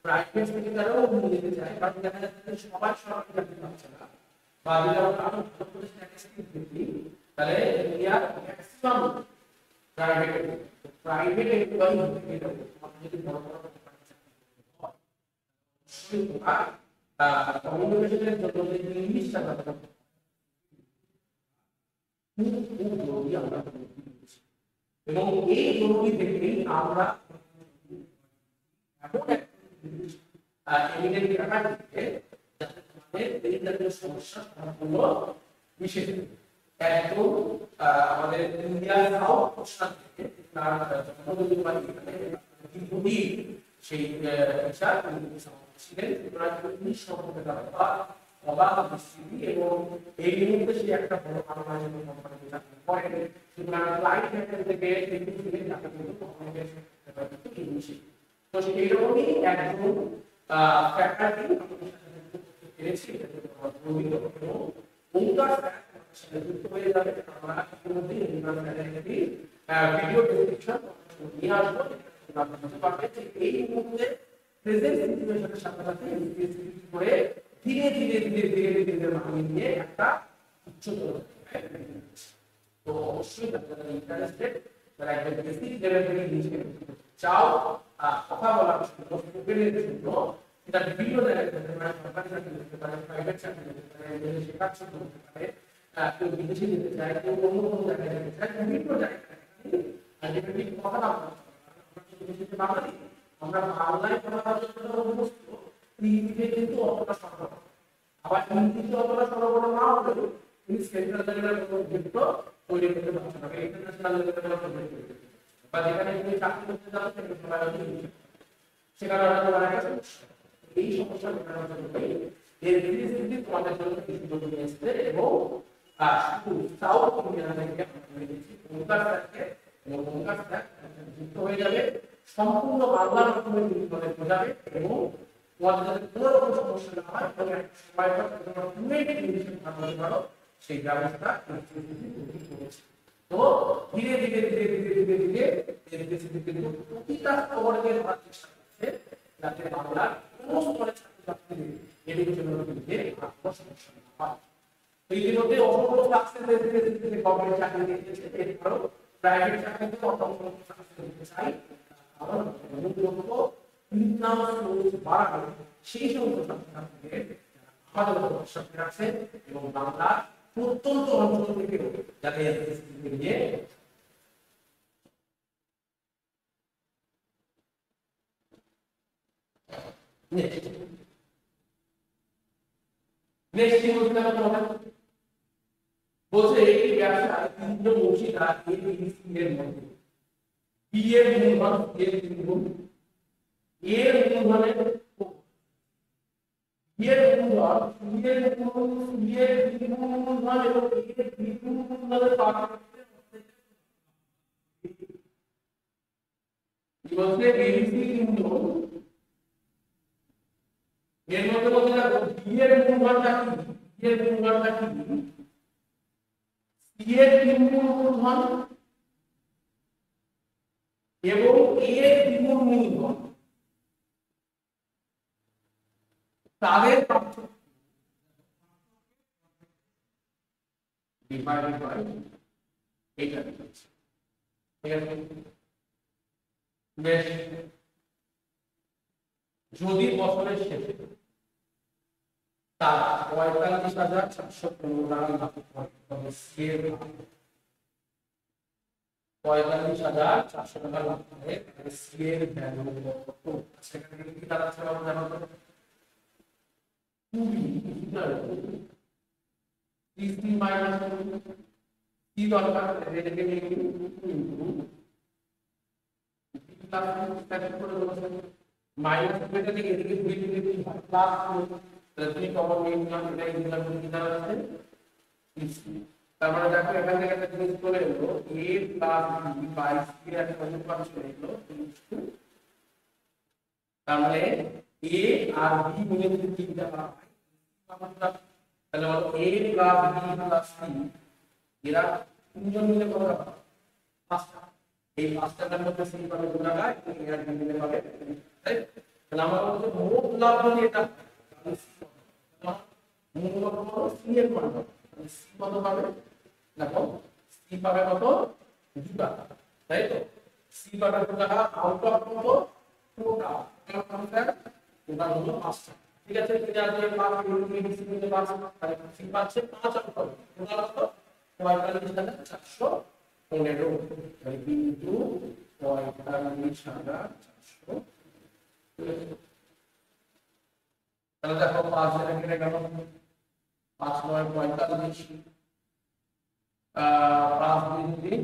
প্রাইভেট সেক্টরেও নিয়ে যেতে চায় কারণ দেখা যাচ্ছে সবাই সরকারি চাকরি পাচ্ছে না বা যারা কারণ ভালো স্ট্যাটিস্টিক্স দেখি তাহলে ইন্ডিয়ার ম্যাক্সিমাম প্রাইভেট এমপ্লয়ি হতে যদি বড় বড় কমিউনিকেশনের জন্য যে ইংলিশটা ব্যবহার করতে এবং এই জরুরি থেকে আমরা এমন এভিডেন্স রাখা যাতে তোমাদের এই জাতীয় সমস্যা সম্পূর্ণ মিশে যাবে একদম আমাদের ইন্ডিয়ার সাউথ কোস্টাল থেকে সেই বিচার ছিলেন উনিশ সম্পর্কে অবাক দৃষ্টি এবং এই মুহূর্তে সে একটা বড় আলোচনা কোম্পানি চাকরি করেন সুতরাং ফ্লাইট সেক্টর থেকে তো এইরকমই একজন ফ্যাকাল্টি পেয়েছি যুক্ত হয়ে যাবে আমরা ইতিমধ্যে ভিডিও ডেসক্রিপশন নিয়ে আসবো বুঝতে পারবে যে এই মুহূর্তে প্রেজেন্ট সিচুয়েশনের সাথে সাথে করে ধীরে ধীরে ধীরে ধীরে ধীরে মানিয়ে নিয়ে একটা উচ্চতর তো অবশ্যই যারা ইন্টারেস্টেড যারা একদম বেসিক লেভেল থেকে নিচে চাও কথা বলার জন্য প্রোগ্রামের জন্য এটা বিভিন্ন জায়গায় সরকারি চাকরি করতে পারে প্রাইভেট চাকরি করতে পারে শেখার জন্য করতে পারে কেউ বিদেশে যেতে চায় কেউ অন্য কোনো জায়গায় যেতে চায় বিভিন্ন জায়গায় আলটিমেটলি কথা না বাঙালি আমরা বাংলায় পড়াশোনা অভ্যস্ত ইংরেজিতে কিন্তু অতটা সরল আবার ইংরেজিতে অতটা সরল না হলেও তিনি সেন্ট্রাল লেভেলের কোনো ক্ষেত্র তৈরি করতে পারছেন না ইন্টারন্যাশনাল লেভেলের তৈরি করতে বা যেখানে তিনি চাকরি করতে যাচ্ছেন সেখানে এই সমস্যা মেটানোর জন্য এর পরিস্থিতি তোমাদের জন্য কিছু যোগ্য নিয়েছে এবং সাউথ ইন্ডিয়ান থেকে যুক্ত হয়ে যাবে সম্পূর্ণ বাংলার মাধ্যমে তোমাদের বোঝাবে এবং তোমাদের যাতে কোনো রকম সমস্যা না হয় সেই ব্যবস্থা তো ধীরে ধীরে ধীরে ধীরে ধীরে ধীরে কিন্তু প্রতিটা স্তরের চেষ্টা করছে যাতে বাংলার কোনো স্তরে ছাত্রছাত্রীদের এডুকেশনের মধ্যে সমস্যা না হয় ইতিমধ্যে অসংখ্য সাকসেস গভর্নমেন্ট চাকরি দিয়েছে এরপরও প্রাইভেট চাকরিতে অসংখ্য সাকসেস দিতে চাই কারণ বাড়ানো সেই সমস্ত ছাত্রছাত্রীদের আমাদের ভবিষ্যতে আছে এবং বাংলা প্রত্যন্ত অঞ্চল থেকে যাতে নিয়ে নেক্সট নেক্সট কি বলতে হবে তোমাদের বলছে এই ব্যবসায় তিনজন অংশীদার এ বি সি এর মধ্যে বি এর মূলধন এর তিনগুণ এর মূলধনের এর মূলধন এর মূলধন এর দ্বিগুণ মূলধন এবং এর দ্বিগুণ মূলধনের পার্থক্য কি বলছে এবিসি তিনজন এর মধ্যে বলতে দেখো বি এর মূলধনটা কি বি এর মূলধনটা কি সি এর দ্বিগুণ মূলধন এবং এ এর দ্বিগুণ মূলধন তাদের পার্থক্য ডিভাইডেড বাই এইটা ঠিক আছে বেশ যদি বছরের শেষে তার 45,415 টাকা লাভ করে তবে সি এর 45,400 টাকা লাভ করে তবে সি এর ভ্যালু কত সেখানে কি দাঁড়াচ্ছে আমরা জানো তো 2b ইকুয়াল টু 3 মাইনাস কি দরকার এটাকে নিয়ে ইনটু প্লাস স্ট্যান্ডার্ড করে বলছেন মাইনাস এটা থেকে এদিকে ঘুরে ঘুরে কি হয় প্লাস তাহলে তুমি কমন নিয়ে নিলাম এটা ইকুয়াল টু কি দাঁড়াচ্ছে তার মানে দেখো এখান থেকে একটা জিনিস চলে এলো a plus b by c এর একটা অনুপাত চলে এলো তার মানে a আর b মিলে যদি তিনটা হয় তাহলে বলো a plus b plus c এরা তিনজন মিলে কত হবে পাঁচটা এই পাঁচটার মধ্যে c পাবে 2 টাকা এবং এরা দুই মিলে পাবে তাই তাহলে আমরা বলতে মোট লাভ যদি এটা মোট লাভ হলো c এর মান তাহলে c কত পাবে দেখো c পাবে কত 2 টাকা তাই তো c পাবে 2 টাকা আউট অফ কত 2 টাকা এটা হলো 5 টাকা ঠিক আছে এটা দিয়ে 5 ইউনিট বিসি নিতে 5 তাহলে c পাচ্ছে 5 আউট হবে টোটাল কত 45,415 তাহলে কিন্তু 45,400 তাহলে দেখো 5 এর কেটে গেল 5 9 45 5 2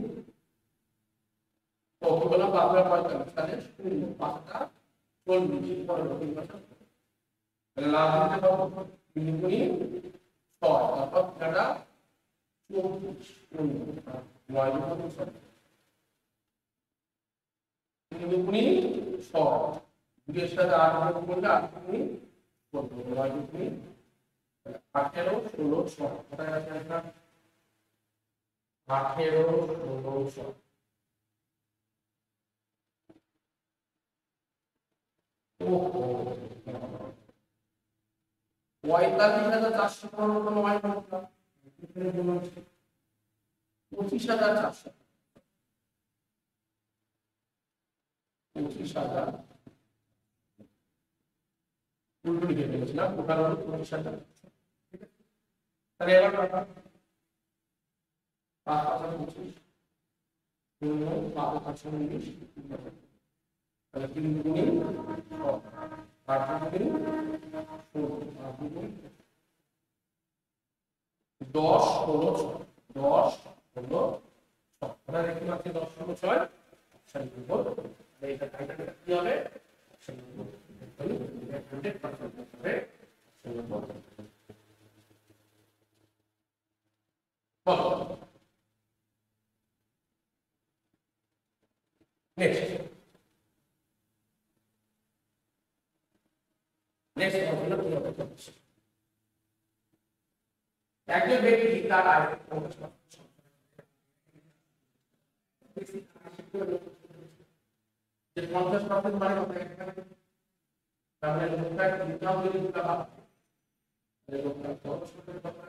তো কি বললাম 45 তাহলে 5টা 40 পরে তাহলে লাভ দিতে পারবো 3 গুণি 6 তারপর এটা 24 9 গুণি 6 3 গুণি 6 দুইয়ের সাথে 8 যোগ করলে 8 গুণি 14 9 গুণি 18 16 6 কোথায় আছে এটা 18 16 6 ওহো 45,415 নয় করলাম 25,400 25,000 উল্টো লিখে ফেলেছিলাম ওটা হলো 25,000 ঠিক আছে তাহলে এবার 5,25 5,25 তাহলে 3 গুণে 8 গুণে 10 হলো 10 হলো 6 আমরা দেখতে পাচ্ছি 10 হলো 6 অপশন করব এটা টাইটেলটা কি হবে অপশন করব 100% হবে অপশন করব বলো নেক্সট হলো কি হবে একজন ব্যক্তি তার আয় 50% যে 50% মানে কত এখানে তাহলে লোকটা ইনকাম যদি টাকা তাহলে লোকটা 10% টাকা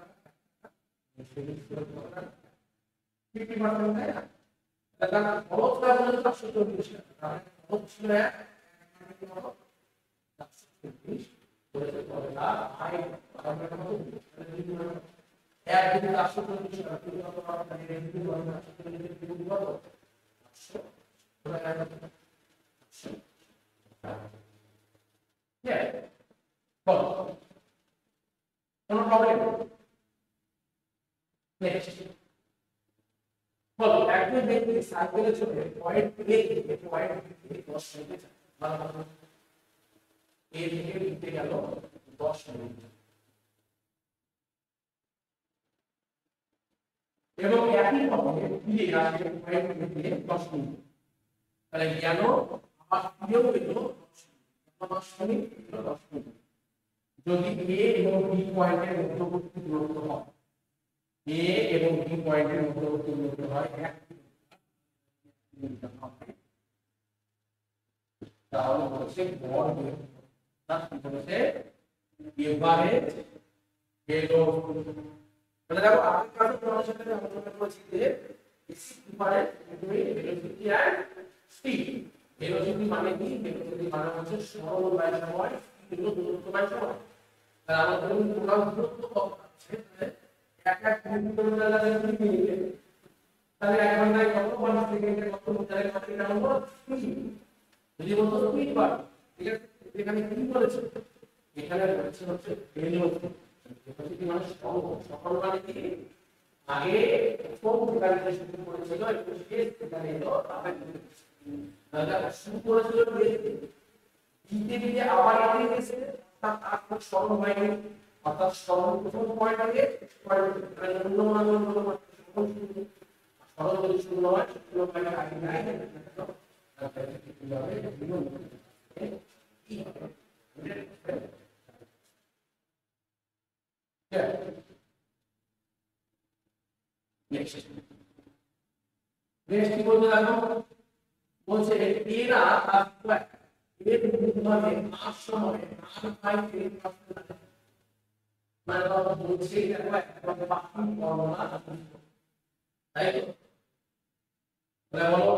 50% দেয় তাহলে খরচটা হলো 440 টাকা তাহলে খরচ ছিল 440 করে পরে না আয় আমরা কত এক দিন 440 টাকা কিন্তু আমরা তাহলে রেট দিব 440 দিব কত 800 ঠিক প্রবলেম নেক্সট বল একজন ব্যক্তি সাইকেলে চড়ে পয়েন্ট এ থেকে পয়েন্ট বি তে 10 মিনিটে যায় মানে এ থেকে বি তে গেল 10 মিনিট এবং একই পথে ফিরে আসে পয়েন্ট বি তে 10 মিনিট তাহলে গেল আবার ফিরেও এলো 10 মিনিট 10 মিনিট যদি এ এবং বি পয়েন্টের মধ্যবর্তী দূরত্ব হয় এ এবং বি পয়েন্টের মধ্যবর্তী দূরত্ব হয় 1 কিলোমিটার হবে তাহলে বলছে গড় দূরত্ব তাহলে বলছে এভারেজ ভেলোসিটি তাহলে দেখো আগের ক্লাসে তোমাদের সাথে আলোচনা করেছি যে difference between velocity and speed velocity মানে কি ভেলোসিটি মানে হচ্ছে সরল বাই সময় স্পিড হলো দূরত্ব বাই সময় তাহলে আমাদের টোটাল দূরত্ব কত আছে এক কিলোমিটার লাগে 2 মিনিটে তাহলে 1 ঘন্টায় কত 1 সেকেন্ডে কত মিটারে কত এটা হলো স্পিড যদি বলতো স্পিড বার ঠিক আছে এখানে কি বলেছে এখানে বলেছে হচ্ছে ভেলোসিটি ভেলোসিটি মানে সরল মানে কি আগে কোন ক্যালকুলেশন করেছিল একটু শেষ এখানে এলো তাহলে শুরু করেছিল দিতে দিতে আবার এখানে গেছে অর্থাৎ আর সরল হয়নি অর্থাৎ সরল প্রথম পয়েন্ট আগে পয়েন্ট মানে অনুমান সরল যদি শূন্য হয় শূন্য পয়েন্ট আগে নাই তাহলে কি হবে কি হবে নেক্সট নেক্সট কি বলতে লাগলো বলছে এরা তার এর বিপরীতে আর সময় আর পাই এর পাশে মানে আমরা বলছি দেখো একটা বাকি ফর্মুলা তাই তো তাহলে বলো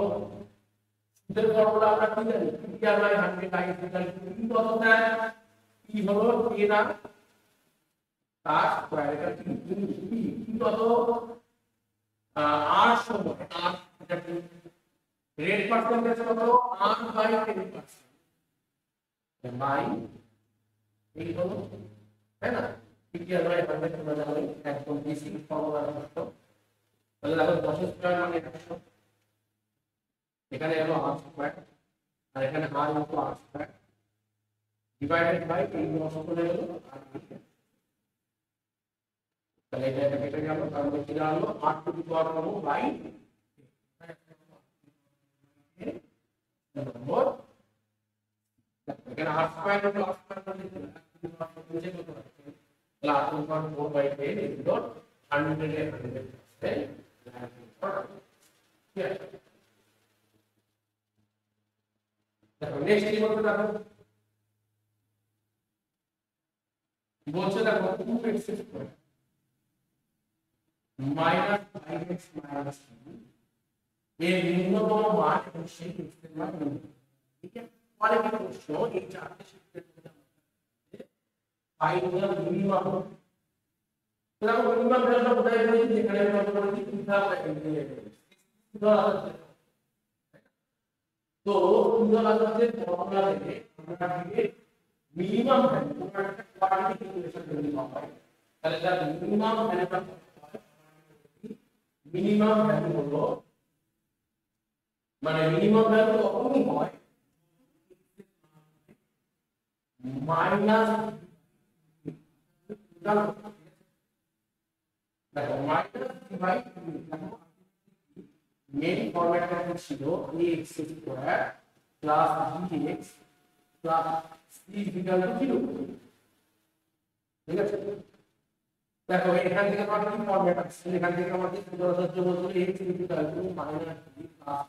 সুদের ফর্মুলা আমরা কি জানি p r by 100 I equal to p কত দেয় p হলো এরা তার স্কয়ার এটা কি কত আর সময় আর এটা কি রেট পার্সেন্টেজ কত r বাই 10% বাই এই হলো তাই না পিটিআর বাই 100 তোমরা জানো একদম বেসিক ফর্মুলা রাখছো তাহলে দেখো 10 স্কয়ার মানে 100 এখানে হলো r স্কয়ার আর এখানে r into r square divided by এই 10 করে হলো r তাহলে এটা কেটে গেল তার মধ্যে কি দাঁড়ালো r টু দি পাওয়ার হলো বাই নম্বর এখানে r স্কয়ার হলো r স্কয়ার মানে বুঝে কত হয় তাহলে r to the power 4 by 10 equal 100 এর 100% ঠিক আছে দেখো নেক্সট কি বলতে দেখো বলছে দেখো 2x square minus 5x minus 2 এর নিম্নতম মান এবং সেই x এর মান নির্ণয় ঠিক আছে পরে কি প্রশ্ন এই চারটি শিফটের মধ্যে আমাদের 5 এর মিনিমাম তাহলে মিনিমাম ভ্যালুটা কোথায় বলেছি যেখানে আমরা বলেছি 2000 তো 2000 এর ফর্মুলা থেকে আমরা দিয়ে মিনিমাম ভ্যালু আমরা একটা কোয়ান্টিটি ক্যালকুলেশন করে নিতে হয় তাহলে তার মিনিমাম ভ্যালুটা মিনিমাম ভ্যালু হলো মানে মিনিমাম ভ্যালু তখনই হয় মাইনাস দেখো মাইনাস ডিভাইড মেন ফরম্যাটটা ছিল ax square plus bx plus c equal to 0 ঠিক আছে দেখো এখান থেকে আমরা কি ফরম্যাট আছে এখান থেকে আমাদের সূত্র বলছিল x equal to minus b plus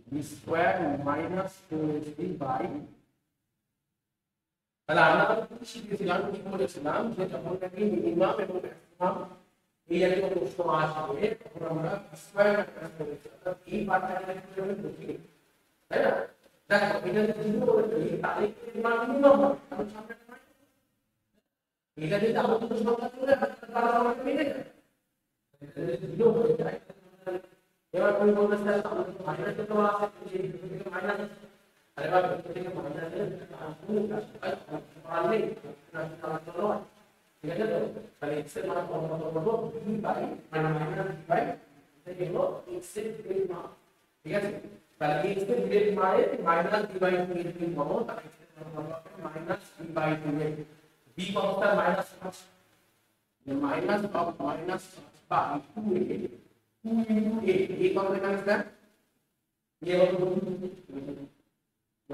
b square minus 4ac by তাহলে আমরা কি শিখেছিলাম কি বলেছিলাম যে যখন নাকি মিনিমাম এবং ম্যাক্সিমাম এই জাতীয় প্রশ্ন আসবে তখন আমরা স্কয়ার ম্যাট্রিক্স করেছি অর্থাৎ এই পার্টটাকে কিভাবে লিখি তাই না দেখো এটা যদি বলে দিই তাহলে এর মান মিনিমাম হবে কারণ সামনে এটা যদি আলোচিত সংখ্যা চলে আসে তাহলে আমাদের মিলে যায় এটা যদি 0 হয়ে যায় এবার কোন বলতে স্যার আমাদের মাইনাস কত আছে এই থেকে মাইনাস আরে বাবা থেকে মাইনাস পারলে ঠিক আছে তো? তাহলে x এর মান কত করব b বাই মানে মাইনাস b বাই এটা হলো x এর গ্রেড মান। ঠিক আছে, তাহলে x এর গ্রেড মানে মাইনাস b বাই 2 এর গ্রেড পাবো, তাহলে x এর মান হবে মাইনাস b বাই 2 এর b কত minus 5 minus of minus by 2 a 2 into a a কত এখানে স্যার a কত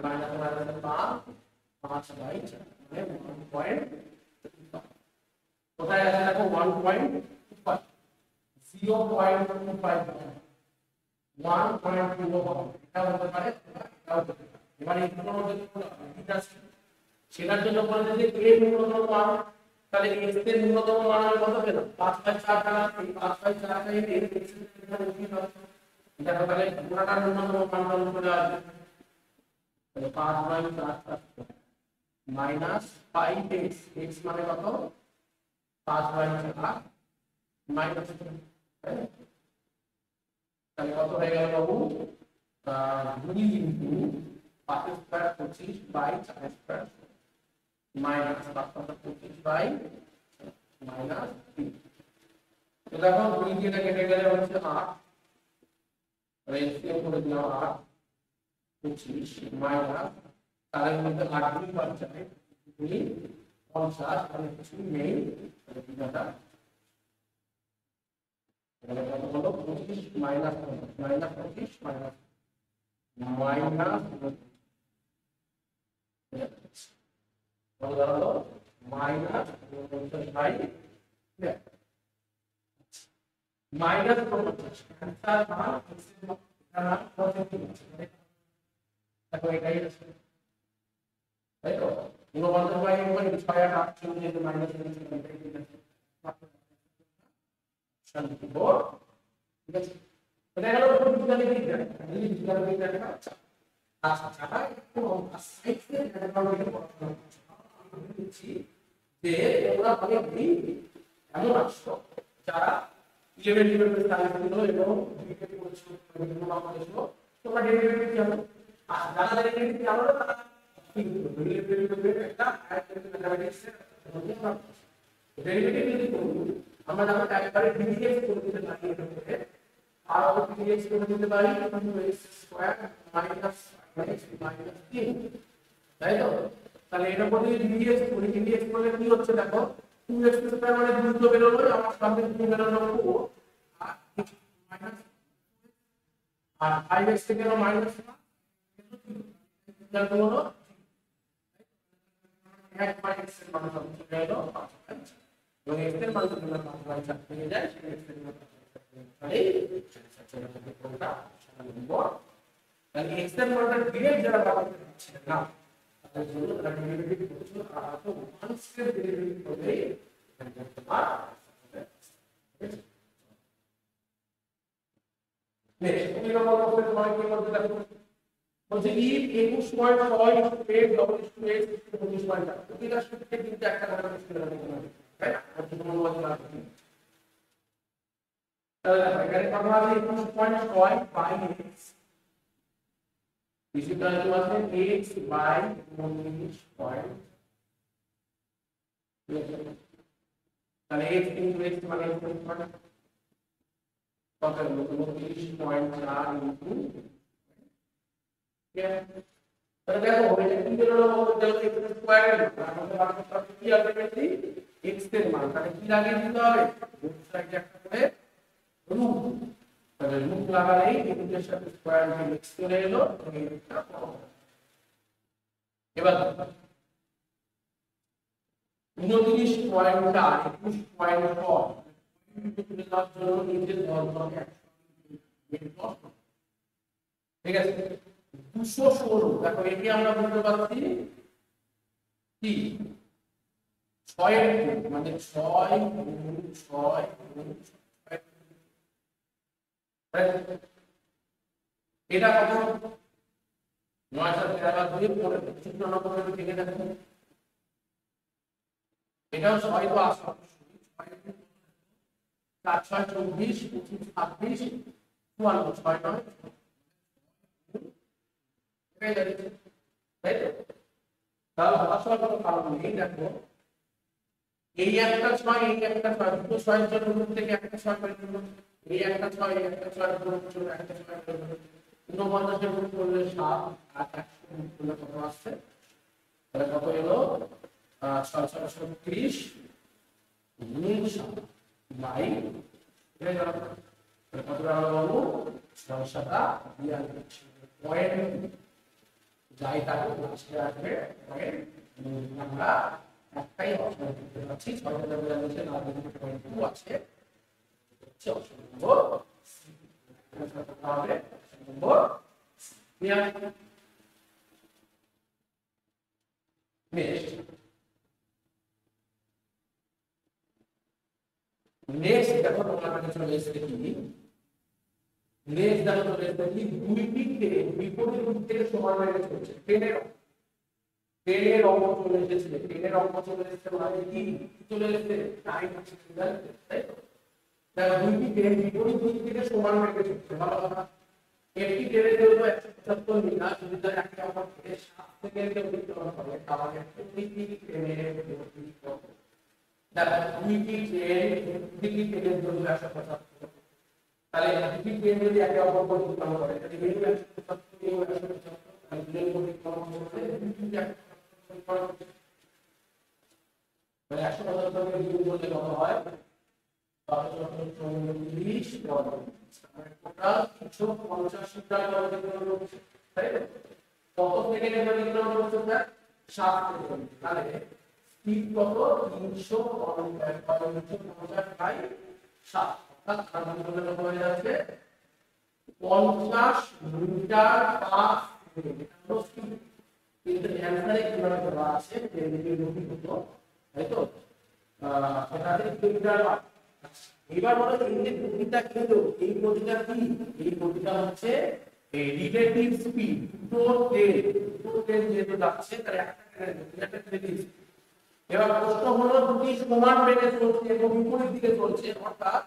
মাইনাস মাইনাস 5 বাই 4 মানে 1.25 কোথায় আছে দেখো 1.25 0.25 1.25 এটা হতে পারে এটাও হতে পারে। এবারে এই দুটোর মধ্যে কোনটা আছে সেটার জন্য বলে যে a ন্যূনতম মান, তাহলে x এর ন্যূনতম মান আমি কত পেলাম 5/4 টাকা, এই 5/4 টাকা এর x এর এখানে কি হবে এটা তাহলে পুরোটা ন্যূনতম মান চলে আসবে, তাহলে 5/4 মাইনাস 5x x মানে কত 5/4 মাইনাস তাহলে কত হয়ে গেল বাবু 2 into 5 square 25 by 4 square minus 25 by minus 3। তো দেখো 2 দিয়ে কেটে গেলে হচ্ছে 8, রেশিও করে দিলাম 8 25 মাইনাস তার মধ্যে 8 দুই বার যাবে 2 50 মানে কিছু নেই, তাহলে বিটা তাহলে কত হলো 25 মাইনাস 25 মাইনাস কত দাঁড়ালো মাইনাস 50 বাই মাইনাস 50 অ্যানসার মান মান পজিটিভ আছে দেখো এটাই আছে তাই তো 49 বাই 1 6 আর 8 চলে যেতে মাইনাস 50 এটাই ঠিক আছে শান্তি বোর্ড। ঠিক আছে, এটা হলো বিজ্ঞানী বিজ্ঞান এই বিজ্ঞান বিজ্ঞানটা আচ্ছা যারা একটু সাইন্সে ন্যানোটেকনোলজি পড়াশোনা করছে আমি বলছি যে তোমরা অনেকেই এমন আছো যারা 11 11 সায়েন্স ছিল এবং বিজ্ঞান পড়ছো ডিপ্লোমা করেছো তোমরা ডেরিভেটিভ জানো, আর যারা ডেরিভেটিভ জানো না তারা ডেরিভেটিভ একটা ম্যাথমেটিক্সের ডেরিভেটিভ যদি করি আমরা যখন একবারে ডিভিএক্স করে দিতে পারি এটাকে আর ডিভিএক্স করে দিতে পারি তখন x square minus x minus 3 তাই তো, তাহলে এটা বলি ডিভিএক্স করি ডিভিএক্স করলে কি হচ্ছে দেখো 2x স্কয়ার মানে 2 তো বের হলো আমার সামনে 2 বের হলো আর x মাইনাস আর 5x থেকে গেল মাইনাস এটা হলো 1 বাই x এর মান চলে এলো 5 এবং x এর মান যদি আমরা 5/4 পেয়ে যাই সেটা x এর মান তাহলে কোনটা নম্বর তাহলে x এর মানটা ডিরেক্ট যারা বানাতে পারছে না তাদের জন্য তারা ডেরিভেটিভ করছে আর তো 1 স্কয়ার ডেরিভেটিভ করলে আর নেক্সট তুমি নম্বর করতে তোমার কি করতে দেখো বলছে ই 21.6 পেজ ডবল স্কয়ার 25.8 প্রতিটা সূত্রে কিন্তু একটা করে স্কয়ার হবে তাই না আর কি তোমার বলতে পারবে তাহলে এখানে কত আছে 21.6 by x is equal to আছে x বাই 19 পয়েন্ট তাহলে x into x মানে কত হলো 29.4 into তাহলে দেখো এটা কি বের হলো বলতে গেলে x স্কয়ার এর মান আমাদের বার করতে হবে কি আলটিমেটলি x এর মান, তাহলে কি লাগিয়ে দিতে হবে বোথ সাইডে একটা করে রুট, তাহলে রুট লাগালেই এর সাথে স্কয়ার রুট x চলে এলো এবং এটা পাবো। এবার 29.4 তুলে দেওয়ার জন্য নিজের ধর্মকে ঠিক আছে 216 দেখো এটি আমরা বলতে পারছি কি 6 এর মানে 6 গুণ 6 গুণ 6 এটা কত 9 সাথে আবার 2 পড়ে 94 থেকে দেখো এটাও 6 তো আসবে 6 4 6 24 25 26 54 6 নয় এটাই যাচ্ছে তাই তো তাহলে আসলে কোনো কারণ নেই দেখো এই একটা 6 এই একটা 6 দুটো 6 এর জন্য রুট থেকে একটা 6 বের করব এই একটা 6 এই একটা 6 এর জন্য একটা 6 বের করব 49 এর রুট করলে 7 আর 100 রুট করলে কত আসছে তাহলে কত হলো 630 গুণ 7 বাই এটা গেল কত হলো 642 পয়েন্ট যাই তাকে লাস্টে আসবে পয়েন্ট আমরা একটাই অপশন করতে পারছি 6042 না দেখতে পয়েন্ট 2 আছে হচ্ছে অপশন নম্বর সি এটা হবে নম্বর নেক্সট দেখো তোমার কাছে চলে এসেছে কি নেক্সট দেখো চলে এসেছে কি দুই দিকে বিপরীত দিক থেকে সমান রেখে চলছে টেনের অঙ্ক চলে এসেছে টেনের অঙ্ক চলে এসেছে মানে কি চলে এসেছে টাইম আছে তাই তো দেখো দুই দিকে বিপরীত দিক থেকে সমান রেখে চলছে ভালো কথা একটি টেনের জন্য 175 মিটার যদি তার একটা অঙ্কে 7 সেকেন্ডে অতিক্রম করে তাহলে প্রতি টেনের বিপরীত দেখো দুই দিক টেনের জন্য 175 তাহলে দুই টেন যদি একে অপরকে অতিক্রম করে তাহলে এই 175 এবং 175 তাহলে দুই অতিক্রম করতে মানে 175 কে গুণ করলে কত হয় 740 মানে টোটাল 350 মিটার অতিক্রম করছে তাই তো কত সেকেন্ডে অতিক্রম করছে স্যার 7 সেকেন্ড তাহলে স্পিড কত 350 বাই 7 অর্থাৎ কার্বন কত হয়ে যাচ্ছে 50 মিটার পার সেকেন্ড এটা হলো স্পিড কিন্তু অ্যানসারে কিভাবে দেওয়া আছে এদিকে রুটি হতো তাই তো সেটাতে কিলোমিটার এবার বলো এই যে গতিটা কি হলো এই গতিটা কি এই গতিটা হচ্ছে এই রিলেটিভ স্পিড দুটো যেহেতু যাচ্ছে তাহলে একটা রিলেটিভ এবার প্রশ্ন হলো দুটি সমান বেগে চলছে এবং বিপরীত দিকে চলছে অর্থাৎ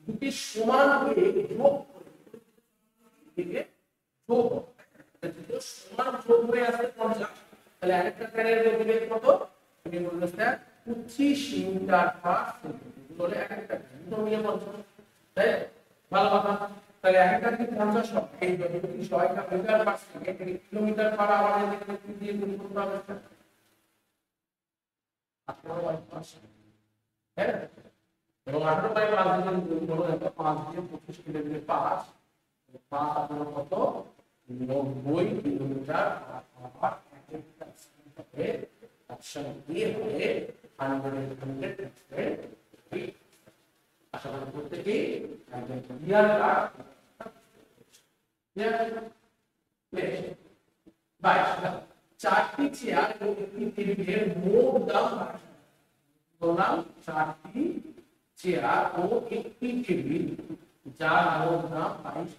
দুটি সমান বেগ যোগ করে দিকে যোগ সমান যোগ হয়ে আসছে 50 তাহলে আরেকটা ট্রেনের গতিবেগ কত তুমি বললে স্যার 25 মিটার পার সেকেন্ড বলে একটা দুটো মিলে 50 তাই ভালো কথা তাহলে একটা কি 50 হবে এই গতিবেগ 6 metre per second kilometre per আওয়ারে গতিবেগ দিয়ে গুণ করতে হবে হ্যাঁ এবং 18 বাই 5 দিয়ে গুণ করলে 5 দিয়ে 25 কিলোমিটার 5 5 আপনার কত 90 kilometre per hour option A হবে 100 আশা করি প্রত্যেকেই একদম ক্লিয়ার কাট নেক্সট 22 চারটি চেয়ার এবং একটি টেবিলের মোট দাম চারটি চেয়ার ও একটি টেবিল যার মোট দাম 22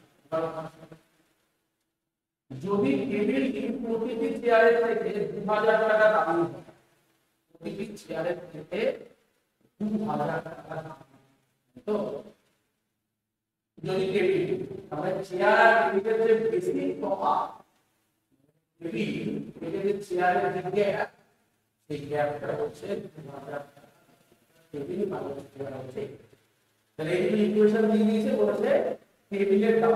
যদি টেবিলটি প্রতিটি চেয়ারের থেকে 2000 টাকা দামি হয় প্রতিটি চেয়ারের থেকে 2000 টাকা দামি তো যদি টেবিল আমরা চেয়ার টেবিলের যে বেশি তফাৎ টেবিল এর যে চেয়ারের যে গ্যাপ সেই গ্যাপটা হচ্ছে 2000 টাকা টেবিল মানে চেয়ার হচ্ছে তাহলে এই ইকুয়েশন দিয়ে দিয়েছে বলেছে টেবিলের দাম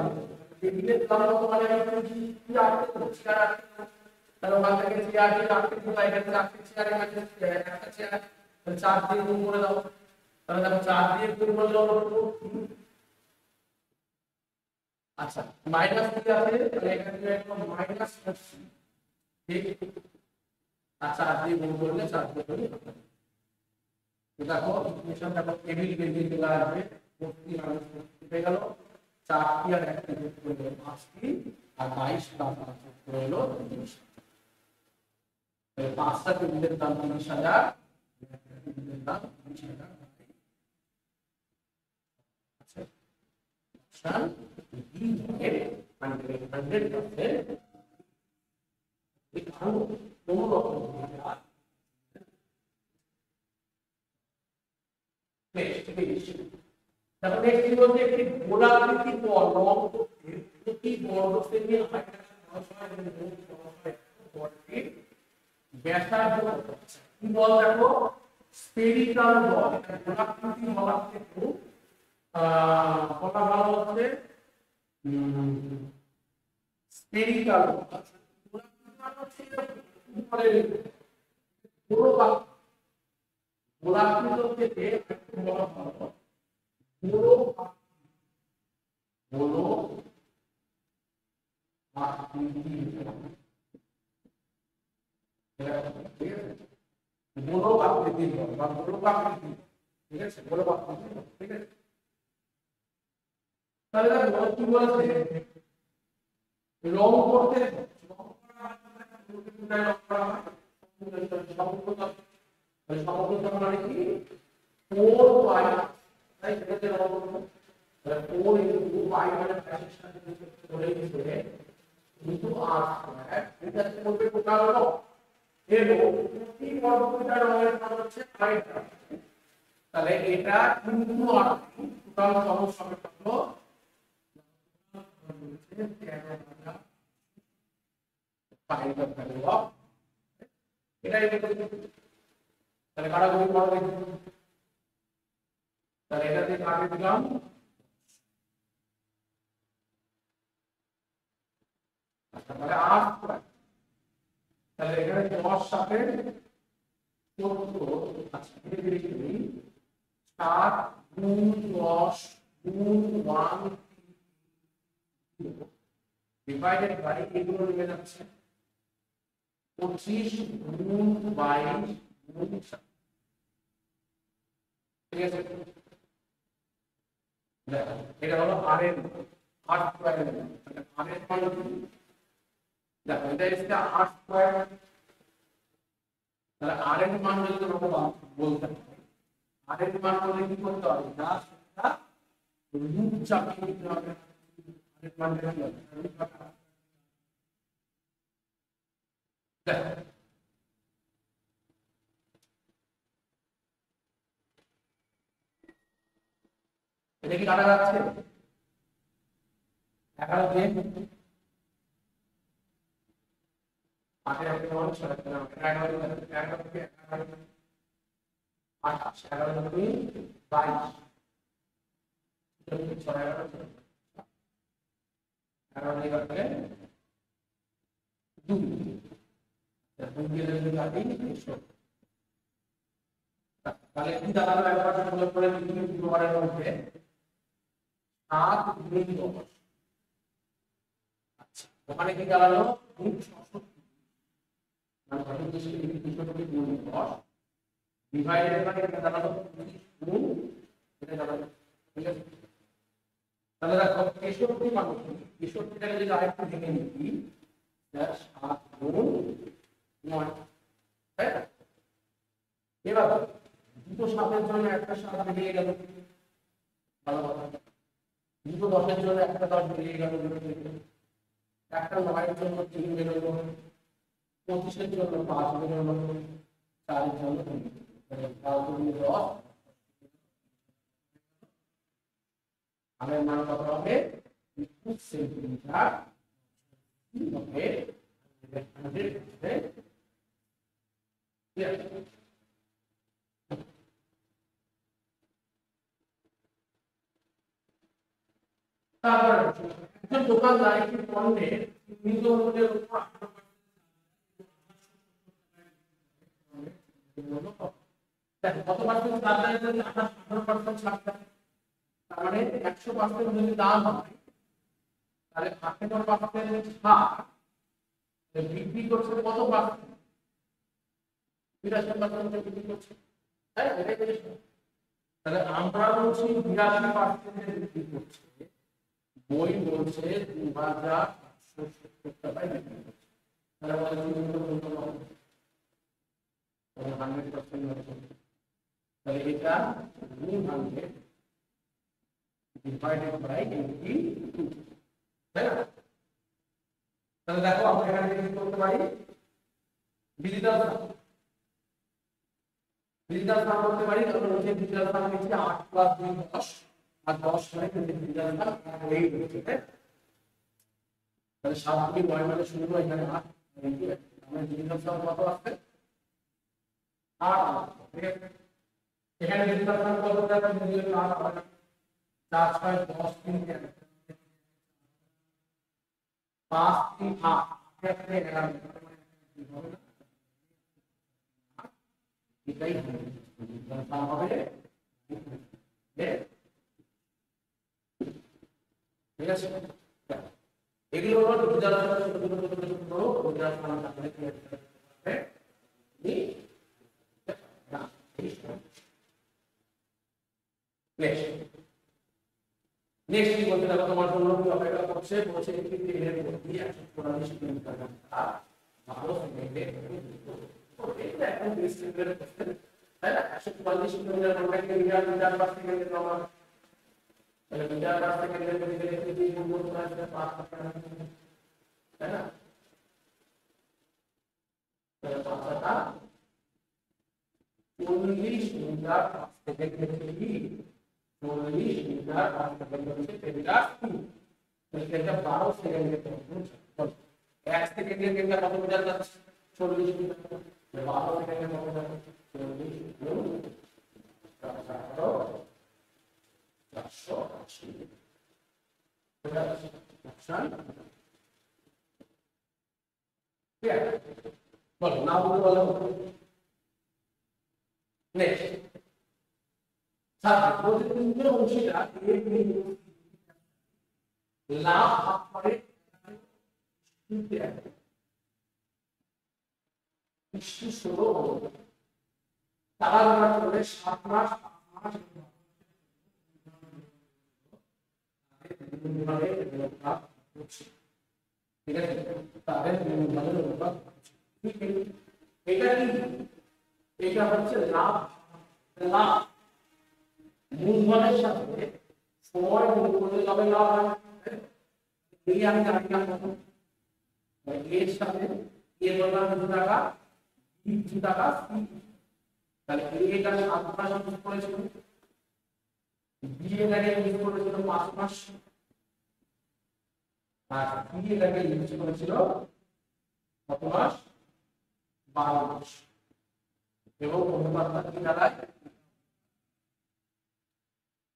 টেবিলের দাম কত মানে আমি কি রাখতে পারছি চেয়ার তাহলে ওখান থেকে চেয়ার দিয়ে রাখতে দিই এখানে রাখতে চেয়ারের কাছে একটা চেয়ার তাহলে 4 দিয়ে গুণ করে দাও তাহলে দেখো 4 দিয়ে গুণ করলে হলো আচ্ছা মাইনাস কি আছে তাহলে এখানে একদম মাইনাস করছি ঠিক আচ্ছা 4 দিয়ে গুণ করলে 4 দিয়ে গুণ দেখো ইকুয়েশনটা টেবিল বেরিয়ে চলে আসবে 40 মাইনাস 40 হয়ে গেল 4টি আর 1টি যোগ করলে 5টি আর 22 প্লাস 5 করে হলো 30 তাহলে 5টা টেবিলের দাম 30,000 টেবিলের দাম 30,000 আচ্ছা অপশন ডি হবে 100% এখানে কোন রকম নেক্সট তারপর নেক্সট বলতে একটি গোলাকৃতি বর্গ প্রতি বর্গ সেমি বর্গটির ব্যাসার্ধ কি বল দেখো স্ফেরিক্যাল বল, এটা গোলাকৃতি বলার থেকেও বলা ভালো হচ্ছে স্ফেরিক্যাল বল। গোলাকৃত থেকে একটু বলা ভালো গোলক আকৃতির বল বা গোলক আকৃতি, ঠিক আছে, গোলক আকৃতির বল, ঠিক আছে। তাহলে দেখো কি বলেছে, রং করতে সমগ্রতা মানে কি 4 পাই, তাই এটাতে রং করব, তাহলে 4 ইনটু পাই মানে 5 এর সাথে যুক্ত করে দিলে ইনটু r স্কয়ার, এটা করবে টোটাল রং এবং প্রতি বর্গমিটার রঙের মান হচ্ছে 5, তাহলে এটা ইনটু r টোটাল সমস্যা কত তাহলে কাটাকুটি করো দেখি, তাহলে এটাতে কাটে দিলাম তাহলে 8, তাহলে এখানে 10 সাথে 14, আচ্ছা এটা কি করি 7 গুণ 10 গুণ 1 ডিভাইডেড বাই এগুলো নিয়ে যাচ্ছে 25 গুণ 22 গুণ 7, ঠিক আছে। দেখো এটা হলো r এর 8 স্কয়ার, মানে r এর মান কি, দেখো এটা হচ্ছে 8 স্কয়ার, তাহলে r এর মান যদি তোমরা বলতে হয় r এর মান বলে কি করতে হবে না, সেটা রুট চাপিয়ে দিতে হবে, r এর মান বের হবে এটা কি কাটা যাচ্ছে 11 দিয়ে 8 এর একটা মান সরাতে হবে, 11 থেকে 28, 11 থেকে 22, 11 থেকে 2, 2 দিয়ে যদি কাটি 100, তাহলে কি দাঁড়ালো একবার যোগ করে লিখি দুবারের মধ্যে 7 গুণ 10, আচ্ছা ওখানে কি দাঁড়ালো 266, মানে কত বেশি লিখি 266 গুণ 10 ডিভাইডেড বাই এটা দাঁড়ালো 20 গুণ এটা দাঁড়ালো, ঠিক আছে। তাহলে দেখো 63 মানে 63 টাকে যদি আরেকটু ভেঙে নিই 7 গুণ 9, তাই না, এবার দুটো 7 এর জন্য একটা 7 বেরিয়ে গেল, ভালো কথা, দুটো 10 এর জন্য একটা 10 বেরিয়ে গেল, একটা 9 এর জন্য 3 বেরোলো, 25 এর জন্য 5 বেরোলো, 4 এর জন্য 3, তাহলে 10 আমার মান কত হবে 21 সেন্টিমিটার, হবে 100 হবে, তারপর একজন দোকানদার একটি পণ্যের নিজ মূল্যের উপর 18% কত পার্সেন্ট ছাড় দেয়, যদি 18% ছাড় দেয়, তার মানে 100% যদি দাম হয় তাহলে 18% ছাড় বিক্রি করছে কত পার্সেন্ট, 82% বিক্রি করছে, তাই এটাই বলেছি। তাহলে আমরা বলছি 82% বিক্রি করছে, বই বলছে 2870 টাকায় বিক্রি করছে, তাহলে আমাদের কি বলতে হবে 100%, তাহলে এটা 200 ডিভাইডেড বাই 82, তাই না। তাহলে দেখো আমরা এখানে কি করতে পারি, ডিজিটাল সাম করতে পারি, তাহলে হচ্ছে ডিজিটাল সাম হচ্ছে 8 + 2 10 আর 10 মানে ডিজিটাল সাম 8 হচ্ছে, তাহলে 7 × 9 মানে 16, এখানে 8, আমরা ডিজিটাল সাম কত আসছে 8, ঠিক আছে। এখানে যদি আপনার কত টাকা মিলিয়ে লাভ হয় 4 6 10 3 5 3 8 এখানে 11 হবে না এটাই হবে ঠিক আছে এগুলো হলো নেক্সট কি বলতে দেখো তোমার জন্য কি অপেক্ষা করছে বলছে একটি ট্রেনের গতি 144 কিলোমিটার ঘন্টা ভালো সেকেন্ডে এটা এখন ডিস্ট্রিবিউটর করতে তাই না 144 কিলোমিটার ঘন্টা কে মিটার পার সেকেন্ডে প্রমাণ তাহলে মিটার পার সেকেন্ডে যদি দেখি যে গুণ করতে হয় সেটা 5 তাই না তাহলে 5টা 40 মিটার পার সেকেন্ডে কি 40 মিটার পার সেকেন্ড হচ্ছে এটা তাহলে এটা 12 সেকেন্ডে পৌঁছায় 1 সেকেন্ডের কেন্দ্র কত মিটার যাচ্ছে 40 মিটার 12 সেকেন্ডে কত যাচ্ছে 40 গুণ 480 এটা অপশন ক্লিয়ার বলো না বলো নেক্সট ছাত্র প্রতিবিম্বের অংশটা লাভ ভাগ করে 16 তারা ভাগ করে 7 মাস 5 মাস ঠিক আছে তাদের এটা কি এটা হচ্ছে লাভ লাভ মূলধনের সাথে সময় গুণ করলে তবে লাভ হয় এই আমি জানি না কত এর সাথে এর বললাম 2 টাকা 2 টাকা তাহলে এটা 7 মাস ইউজ করেছিল বি এটাকে ইউজ করেছিল 5 মাস আর বি এটাকে ইউজ করেছিল কত মাস 12 মাস এবং অনুপাতটা কি দাঁড়ায়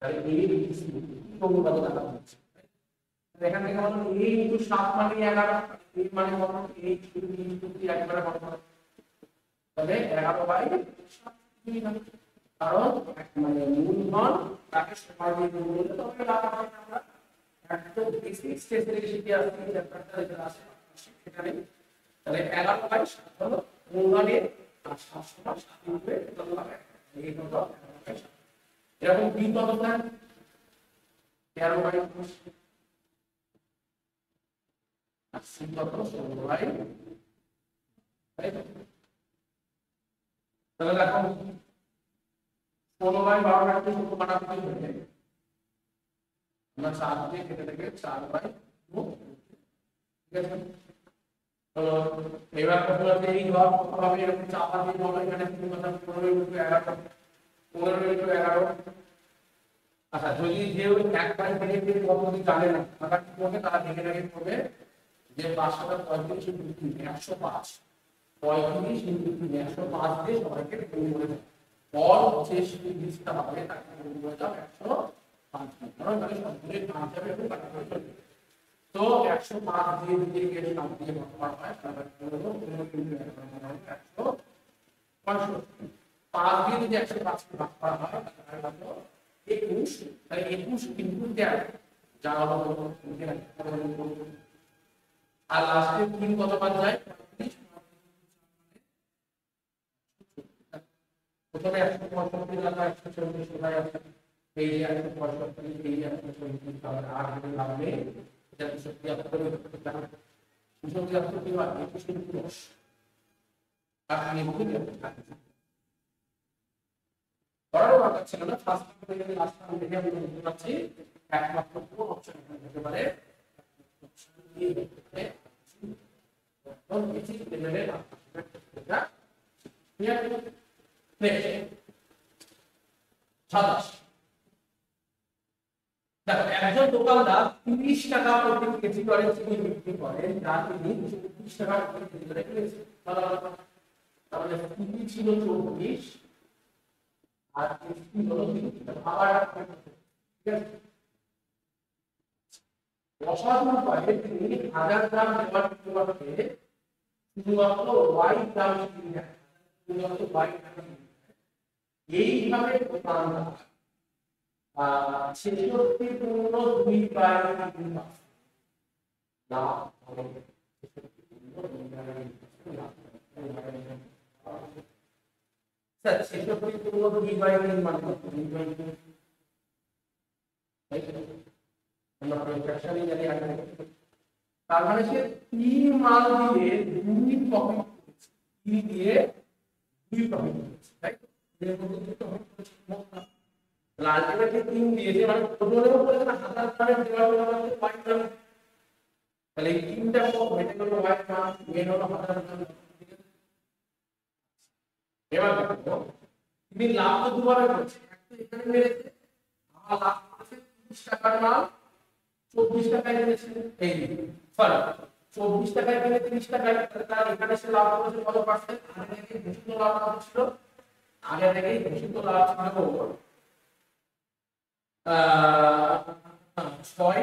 তাহলে এই অনুপাত দাঁড়ায় এখান থেকে বলুন a * 7 মানে 11 a মানে কত a * 3 একবারে কত তবে 11/7 কারণ মানে মূলধন তাকে সময় দিয়ে গুণ করলে তবে লাভ হবে আমরা একদম বেসিক স্টেজ থেকে শিখে আসছি চ্যাপ্টারটা যেটা আছে সেখানে তাহলে 11/7 হলো মূলধনের আর 7 হবে তবে লাভ এই কত 11/7 এরকম বি কত থাকে 13/20 আর সি কত 16/, তাহলে দেখো 16/12 রাখতে শুধু কাটাকুটি হয়ে যায় আমরা 4 দিয়ে কেটে থেকে 4/2 ঠিক আছে তো এবার কত হবে এই ঘর কত হবে এরকম চাপা দিয়ে বলো এখানে কি কথা 15 * 11 আচ্ছা যদি যে ওই এক পয়েন্ট ভেঙে দিয়ে কতদিন জানে না তারা কি করবে তারা ভেঙে ভেঙে করবে যে 535 * 105 35 * 105 দিয়ে সবাইকে গুণ করে দেয় और शेष जिसका হবে তাকে গুণ করে দাও 105 কারণ তাহলে সবগুলোই 5 যাবে এবং কাটাকুটি করবে তো 105 দিয়ে দিয়ে গেলে নাম দিয়ে ভাগ হয় তাহলে হলো 105 5 দিয়ে যদি 105 কে ভাগ করা হয় তাহলে হলো 21 তাহলে 21 ইনটু 13 যা হলো আর লাস্টে 3 কত বাদ যায় 35 প্রথমে 165 লাগা 134 সবাই আছে এই যে 165 এই 134 তাহলে 8 দিন লাগবে এটা 273 টাকা 273 কি হয় 21 আর আমি বলি বড় কথা ছিল না ফার্স্ট থেকে লাস্ট পর্যন্ত দেখে আমি বলতে পারছি একমাত্র কোন অপশন এখানে হতে পারে অপশন বি হতে তো বেশি লেভেলে এটা ক্লিয়ার নেক্সট 27 দেখো একজন দোকানদার 30 টাকা প্রতি কেজি করে চিনি বিক্রি করেন যার তিনি 30 টাকা প্রতি কেজি করে কিনেছেন তাহলে চিনি ছিল 24 আর এইচপি হলো 3 আবার ঠিক আছে অসাধারণ পাবে তিনি 1000 গ্রাম দেওয়ার পরিবর্তে শুধুমাত্র y গ্রাম চিনি দেয় শুধুমাত্র y গ্রাম এইভাবে আমরা 66.2 লাভ হবে 66.2 লাভ স্যার 66.2/3 মানে কত 2/2 আমরা ফ্র্যাকশনই জানি আগে তার মানে সে 3 মান দিয়ে 2 প্রফিট করেছে 3 দিয়ে 2 প্রফিট করেছে তাই তো এর মধ্যে তো প্রফিট করেছে আলটিমেটলি 3 দিয়েছে মানে প্রথমেও বলেছে না 1000 গ্রামের দেওয়ার পরিবর্তে 5 গ্রাম তাহলে এই 3টা কত এটা হলো y গ্রাম মেন হলো 1000 গ্রাম ঠিক আছে এবার দেখো তুমি লাভ তো দুবারে করছে একটা এখানে মেরেছে আমার লাভ করেছে 30 টাকার মাল 24 টাকায় কিনেছে এই সরি 24 টাকায় কিনে 30 টাকায় তার এখানে সে লাভ করেছে কত পার্সেন্ট আগে থেকে ঘোষিত লাভ কত ছিল আগে থেকে ঘোষিত লাভ ছিল 6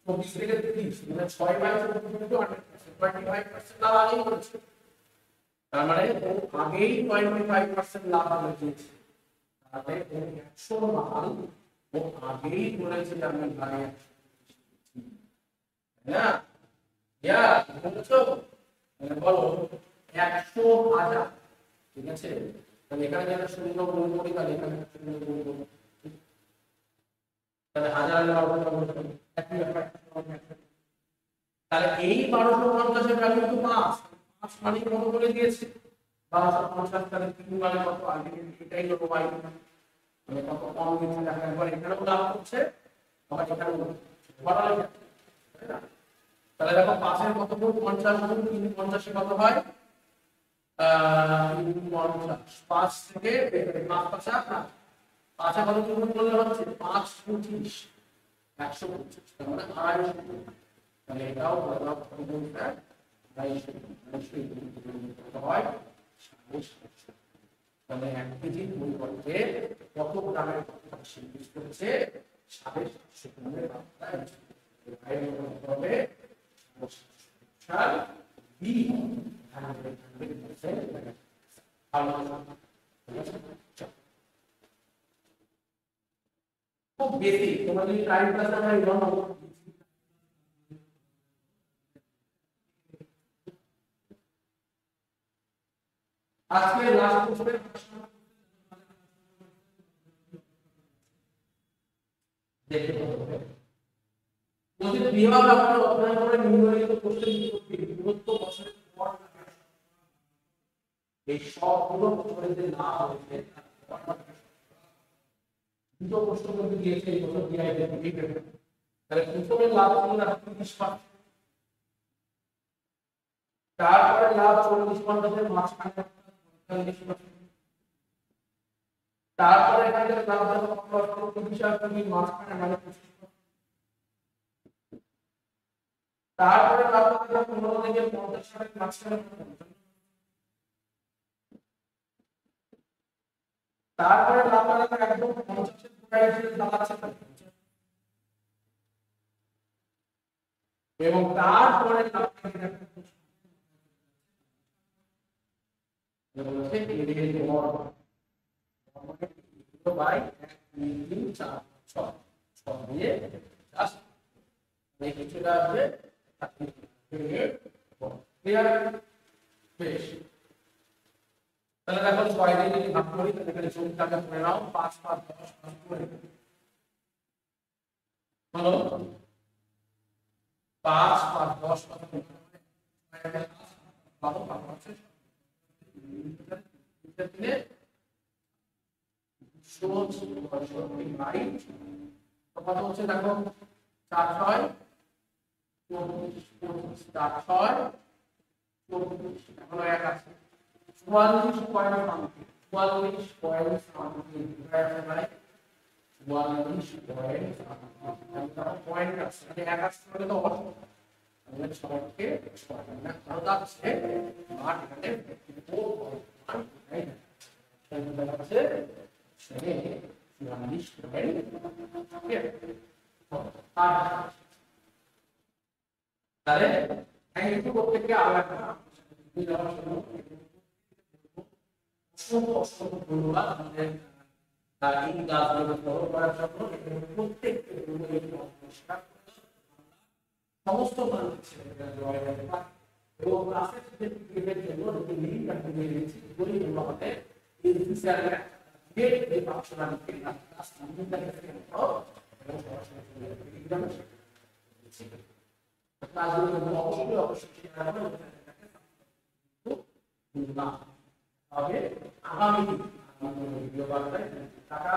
24 থেকে 30 মানে 6 বাই 25% লাভ আগেই করেছে তার মানে ও আগেই 25% লাভ করেছে তাহলে 100 মাল ও আগেই বলেছে যে আমি ভাই না ইয়া বুঝছো বলো 100,000 ঠিক আছে তাহলে এখানে যেটা শূন্য গুণ করি তাহলে এখানে শূন্য গুণ করব তাহলে 1000 এর অর্থ একই ব্যাপার তাহলে এই 1250 এর ভ্যালু তো 5 মানে কত করে দিয়েছে 1250 তাহলে 3 মানে কত আলটিমেটলি এটাই হলো y মানে কত কম দিচ্ছে দেখা একবার এখানেও লাভ করছে আবার এখানেও বড় তাই না তাহলে দেখো 5 এর কত গুণ 50 গুণ 350 এ কত হয় 350 5 থেকে 5 পাঁচা না 5 এ কত গুণ করলে হচ্ছে 5 25 125 তার মানে 250 তাহলে এটাও বললাম গুণটা 250 হয় 750 তাহলে 1 কেজি গুণ করতে কত গ্রামের বেশি ইউজ করেছে 750 গ্রামের মাত্রা হবে বি 100% খুব বেশি তোমার যদি টাইম ক্লাস আমরা ইরন আজকে লাস্ট কোশ্চেন দেখতে হবে যদি বিভাগ আপনারা অধ্যয়ন করে নিম্নলিখিত কোশ্চেন দূরত্ব বছরের পর এই সবগুলো বছরে না হয়েছে দুটো প্রশ্ন কিন্তু দিয়েছে এই বছর ডিআই এর এই পেপার তাহলে প্রথমে লাভ ছিল না 30%, তারপরে লাভ 40% এর মাঝখানে 45%, তারপরে এখানে লাভ যখন 30% মাঝখানে মানে 25%, তারপরে লাভ যখন 15 থেকে 50 এর মাঝখানে, তারপরে লাভ যখন একদম 50 এর গোড়ায় এসে দাঁড়াচ্ছে এবং তারপরে লাভ বলছে এর গড় বাই 1 2 3 4 6 6 দিয়ে জাস্ট এই কিছুটা আসবে ক্লিয়ার বেশ তাহলে দেখো 6 দিয়ে যদি ভাগ করি তাহলে এখানে 40 টাকা করে নাও 5 5 10 5 করে হলো 5 5 10 কত করে 12 5 আছে দিলে সোজ রাইট কত হচ্ছে দেখো 4 6 4 6 এখন এক আছে 44 পয়েন্ট সামথিং 44 পয়েন্ট সামথিং আছে ভাই 44 পয়েন্ট সামথিং পয়েন্ট আছে মানে এক আছে মানে তো অবশ্যই আমরা 6 কে 6 না কারণ আছে 8 এখানে 4 পয়েন্ট তাই না তাহলে আছে তাহলে থ্যাংক ইউ প্রত্যেককে আবার অসংখ্য ধন্যবাদ আমাদের এই ক্লাসগুলো ফলো করার জন্য এবং প্রত্যেককে সমস্ত মানুষ এবং ক্লাসের সার্টিফিকেটের জন্য যে লিঙ্ক আমি দিয়ে দিয়েছি ওই জন্য আমাদের এই ফিচারের যে ফাংশনালিটি ক্লাস কম্পিউটারে এবং সরাসরি ক্লাসগুলো অবশ্যই শেয়ার করবেন তবে আগামী ভিডিও বার্তায় টাকা